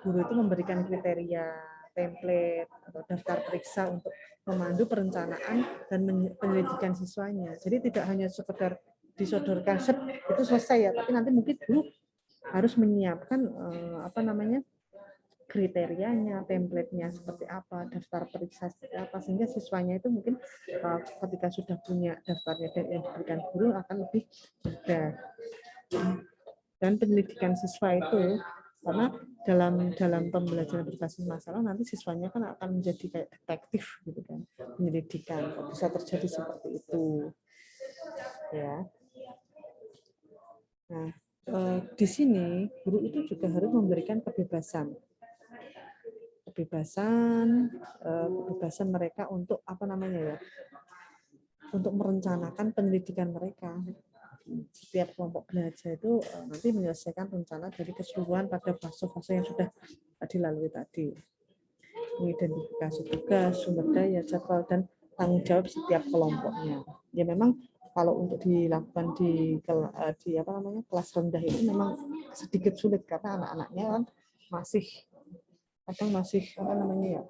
guru itu memberikan kriteria, template atau daftar periksa untuk memandu perencanaan dan penyelidikan siswanya. Jadi tidak hanya sekedar disodorkan itu selesai ya, tapi nanti mungkin guru harus menyiapkan kriterianya, template-nya seperti apa, daftar periksa seperti apa, sehingga siswanya itu mungkin ketika sudah punya daftarnya yang diberikan guru akan lebih mudah. Dan penyelidikan siswa itu, karena dalam pembelajaran berbasis masalah nanti siswanya kan akan menjadi kayak detektif gitu kan, penyelidikan, kok bisa terjadi seperti itu ya. Nah, di sini guru itu juga harus memberikan kebebasan mereka untuk untuk merencanakan penyelidikan mereka. Setiap kelompok belajar itu nanti menyelesaikan rencana dari keseluruhan pada fase-fase yang sudah dilalui tadi. Mengidentifikasi tugas, sumber daya, jadwal, dan tanggung jawab setiap kelompoknya. Ya memang kalau untuk dilakukan di kelas rendah itu memang sedikit sulit karena anak-anaknya kan masih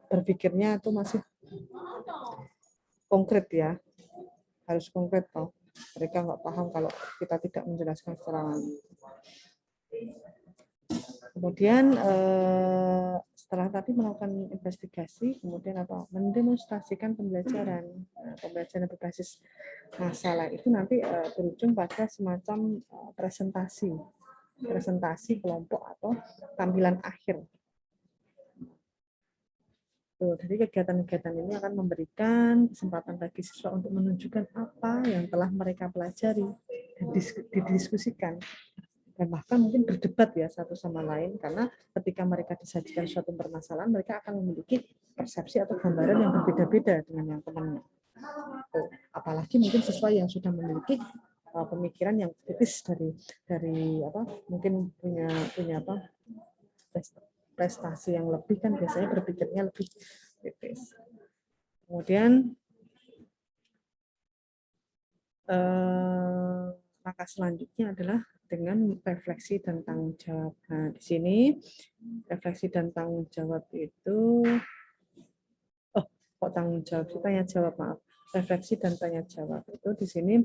berpikirnya itu masih konkret ya, harus konkret toh. Mereka nggak paham kalau kita tidak menjelaskan secara langsung. Kemudian setelah tadi melakukan investigasi, kemudian mendemonstrasikan pembelajaran. Nah, pembelajaran berbasis masalah itu nanti berujung pada semacam presentasi kelompok atau tampilan akhir. Jadi kegiatan-kegiatan ini akan memberikan kesempatan bagi siswa untuk menunjukkan apa yang telah mereka pelajari dan didiskusikan, dan bahkan mungkin berdebat ya satu sama lain, karena ketika mereka disajikan suatu permasalahan mereka akan memiliki persepsi atau gambaran yang berbeda-beda dengan yang temannya. Apalagi mungkin siswa yang sudah memiliki pemikiran yang kritis dari mungkin punya prestasi yang lebih, kan biasanya berpikirnya lebih kritis. Kemudian langkah selanjutnya adalah dengan refleksi dan tanggung jawab. Nah, di sini refleksi dan tanggung jawab itu tanggung jawab, tanya jawab, maaf. Refleksi dan tanya jawab itu di sini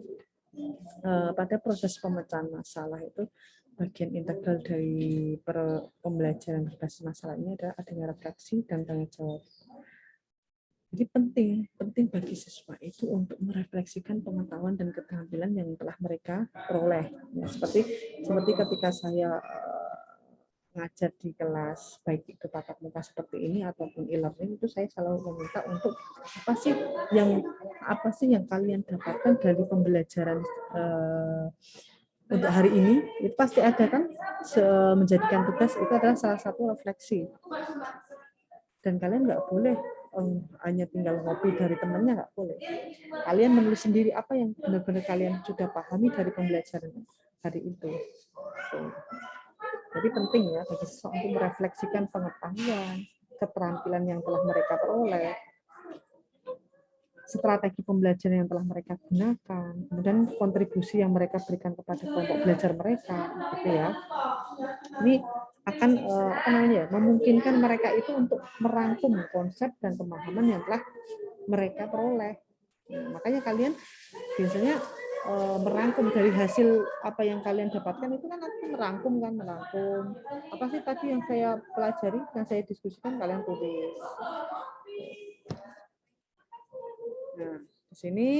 pada proses pemecahan masalah itu bagian integral dari pembelajaran berbasis masalah ini adalah adanya refleksi dan tanya jawab. Jadi penting bagi siswa itu untuk merefleksikan pengetahuan dan keterampilan yang telah mereka peroleh. Ya, seperti ketika saya ngajar di kelas, baik itu tatap muka seperti ini ataupun e-learning, itu saya selalu meminta untuk apa sih yang kalian dapatkan dari pembelajaran untuk hari ini. Itu pasti ada kan, menjadikan tugas itu adalah salah satu refleksi, dan kalian nggak boleh hanya tinggal ngopi dari temannya, nggak boleh. Kalian menulis sendiri apa yang benar-benar kalian sudah pahami dari pembelajaran hari itu. Jadi penting ya bagi siswa untuk merefleksikan pengetahuan, keterampilan yang telah mereka peroleh, strategi pembelajaran yang telah mereka gunakan, kemudian kontribusi yang mereka berikan kepada kelompok belajar mereka, gitu ya. Ini akan memungkinkan mereka itu untuk merangkum konsep dan pemahaman yang telah mereka peroleh. Nah, makanya kalian biasanya merangkum dari hasil apa yang kalian dapatkan itu kan nanti merangkum apa sih tadi yang saya pelajari, yang saya diskusikan, kalian tulis. Nah, di sini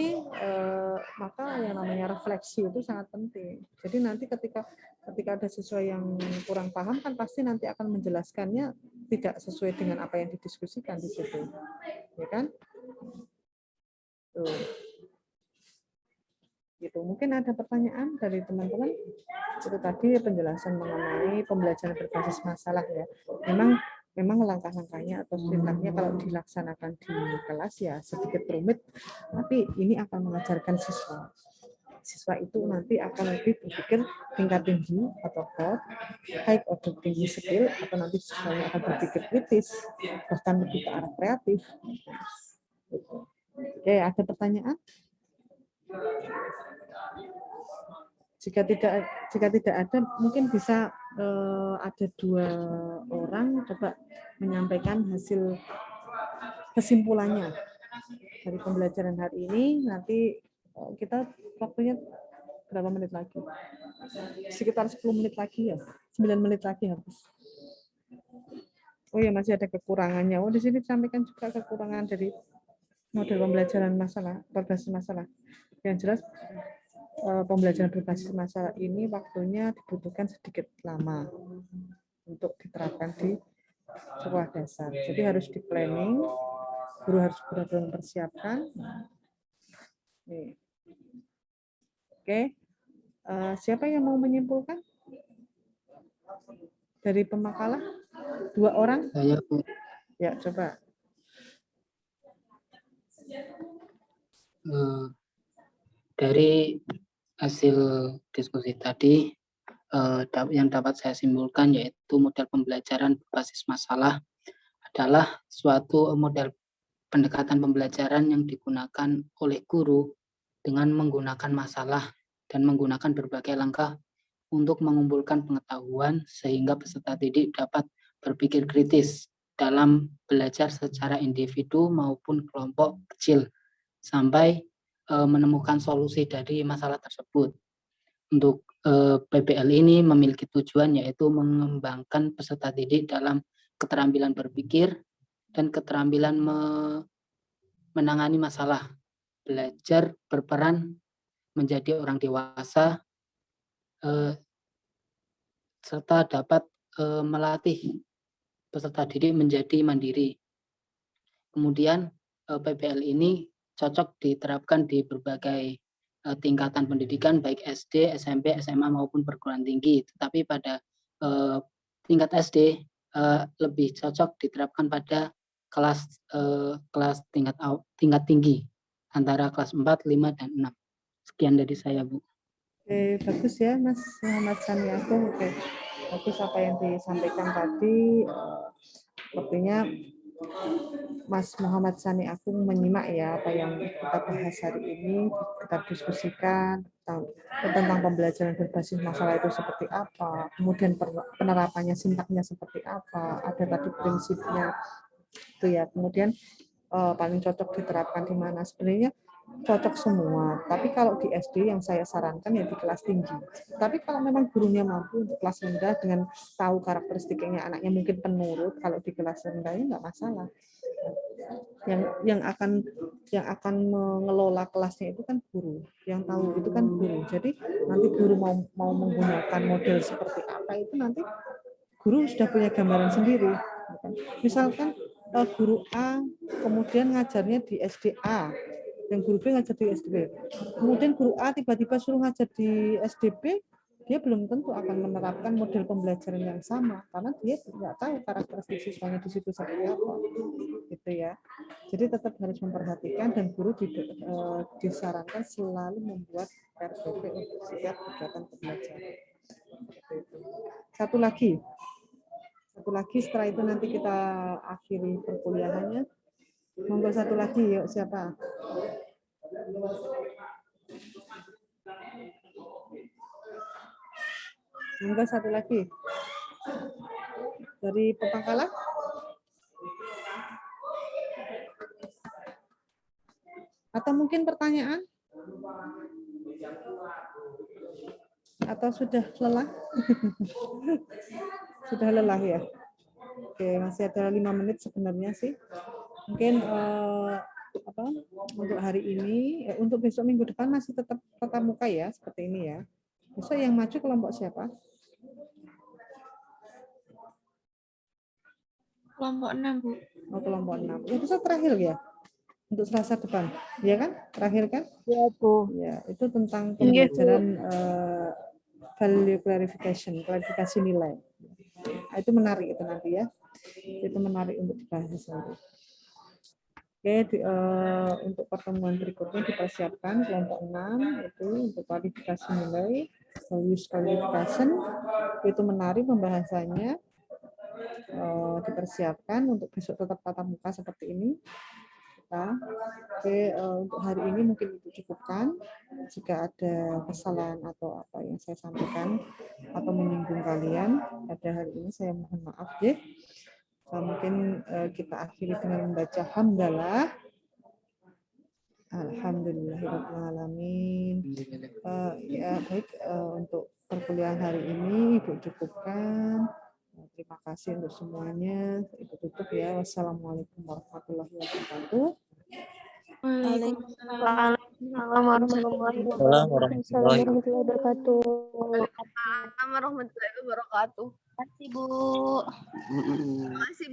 maka yang namanya refleksi itu sangat penting. Jadi nanti ketika ada siswa yang kurang paham kan pasti nanti akan menjelaskannya tidak sesuai dengan apa yang didiskusikan di situ, ya kan? Tuh. Gitu. Mungkin ada pertanyaan dari teman-teman. Itu tadi penjelasan mengenai pembelajaran berbasis masalah ya. Memang langkah-langkahnya atau sintaknya kalau dilaksanakan di kelas ya sedikit rumit, tapi ini akan mengajarkan siswa itu nanti akan lebih berpikir tingkat tinggi atau high order tinggi skill, atau nanti siswanya akan berpikir kritis, bahkan lebih ke arah kreatif. Oke, ada pertanyaan? Jika tidak ada, mungkin bisa ada 2 orang coba menyampaikan hasil kesimpulannya dari pembelajaran hari ini. Nanti kita waktunya berapa menit lagi? Sekitar 10 menit lagi ya, 9 menit lagi habis. Oh ya, masih ada kekurangannya. Oh, di sini disampaikan juga kekurangan dari model pembelajaran berbasis masalah. Yang jelas pembelajaran berbasis masalah ini waktunya dibutuhkan sedikit lama untuk diterapkan di sekolah dasar. Jadi harus di planning, guru harus benar-benar mempersiapkan. Nih. Oke, siapa yang mau menyimpulkan dari pemakalah? 2 orang? Saya, Bu. Ya, coba. Dari hasil diskusi tadi, yang dapat saya simpulkan yaitu model pembelajaran berbasis masalah adalah suatu model pendekatan pembelajaran yang digunakan oleh guru dengan menggunakan masalah dan menggunakan berbagai langkah untuk mengumpulkan pengetahuan sehingga peserta didik dapat berpikir kritis dalam belajar secara individu maupun kelompok kecil sampai menemukan solusi dari masalah tersebut. Untuk PBL ini memiliki tujuan yaitu mengembangkan peserta didik dalam keterampilan berpikir dan keterampilan menangani masalah, belajar berperan menjadi orang dewasa, serta dapat melatih peserta didik menjadi mandiri. Kemudian PBL ini cocok diterapkan di berbagai tingkatan pendidikan baik SD, SMP, SMA maupun perguruan tinggi. Tetapi pada tingkat SD lebih cocok diterapkan pada kelas tingkat tinggi antara kelas 4, 5 dan 6. Sekian dari saya, Bu. Oke, bagus ya Mas Muhammad Sani Agung. Oke, bagus apa yang disampaikan tadi. Sepertinya Mas Muhammad Sani Agung menyimak ya apa yang kita bahas hari ini, kita diskusikan tentang pembelajaran berbasis masalah itu seperti apa, kemudian penerapannya, sintaknya seperti apa, ada tadi prinsipnya itu ya, kemudian paling cocok diterapkan di mana. Sebenarnya cocok semua, tapi kalau di SD yang saya sarankan ya di kelas tinggi. Tapi kalau memang gurunya mampu untuk kelas rendah dengan tahu karakteristiknya anaknya mungkin penurut, kalau di kelas rendah ya nggak masalah. Yang akan mengelola kelasnya itu kan guru, yang tahu itu kan guru. Jadi nanti guru mau menggunakan model seperti apa itu nanti guru sudah punya gambaran sendiri. Misalkan guru A kemudian ngajarnya di SD A, yang guru B ngajar di SD B. Kemudian guru A tiba-tiba suruh ngajar di SD B, dia belum tentu akan menerapkan model pembelajaran yang sama karena dia tidak tahu karakteristik siswanya di situ seperti apa, gitu ya. Jadi tetap harus memperhatikan dan guru disarankan selalu membuat RPP untuk setiap kegiatan pembelajaran. Satu lagi setelah itu nanti kita akhiri perkuliahannya. Monggo satu lagi, yuk siapa? Monggo satu lagi. Dari Pepangkalan? Atau mungkin pertanyaan? Atau sudah lelah? Sudah lelah ya? Oke, masih ada 5 menit sebenarnya sih. Mungkin untuk hari ini, untuk besok minggu depan masih tetap tatap muka ya, seperti ini ya. Besok yang maju kelompok siapa? Kelompok 6, Bu. Oh, kelompok 6. Ya, besok terakhir ya? Untuk Selasa depan, ya kan? Terakhir kan? Ya, Bu. Ya, itu tentang pembelajaran value clarification, klarifikasi nilai. Nah, itu menarik itu nanti ya. Itu menarik untuk dibahas nanti. Oke, untuk pertemuan berikutnya dipersiapkan kelompok 6 itu untuk klarifikasi nilai, values clarification. Itu menarik pembahasannya. Dipersiapkan untuk besok tetap tatap muka seperti ini. Oke, untuk hari ini mungkin itu cukupkan. Jika ada kesalahan atau apa yang saya sampaikan atau menyinggung kalian pada hari ini, saya mohon maaf ya. Mungkin kita akhiri dengan membaca hamdalah. Alhamdulillahirrahmanirrahim. Ya baik, untuk perkuliahan hari ini Ibu cukupkan. Terima kasih untuk semuanya. Ibu tutup ya. Wassalamualaikum warahmatullahi wabarakatuh. Waalaikumsalam warahmatullahi wabarakatuh. Waalaikumsalam warahmatullahi wabarakatuh. Terima kasih, Bu. Terima kasih.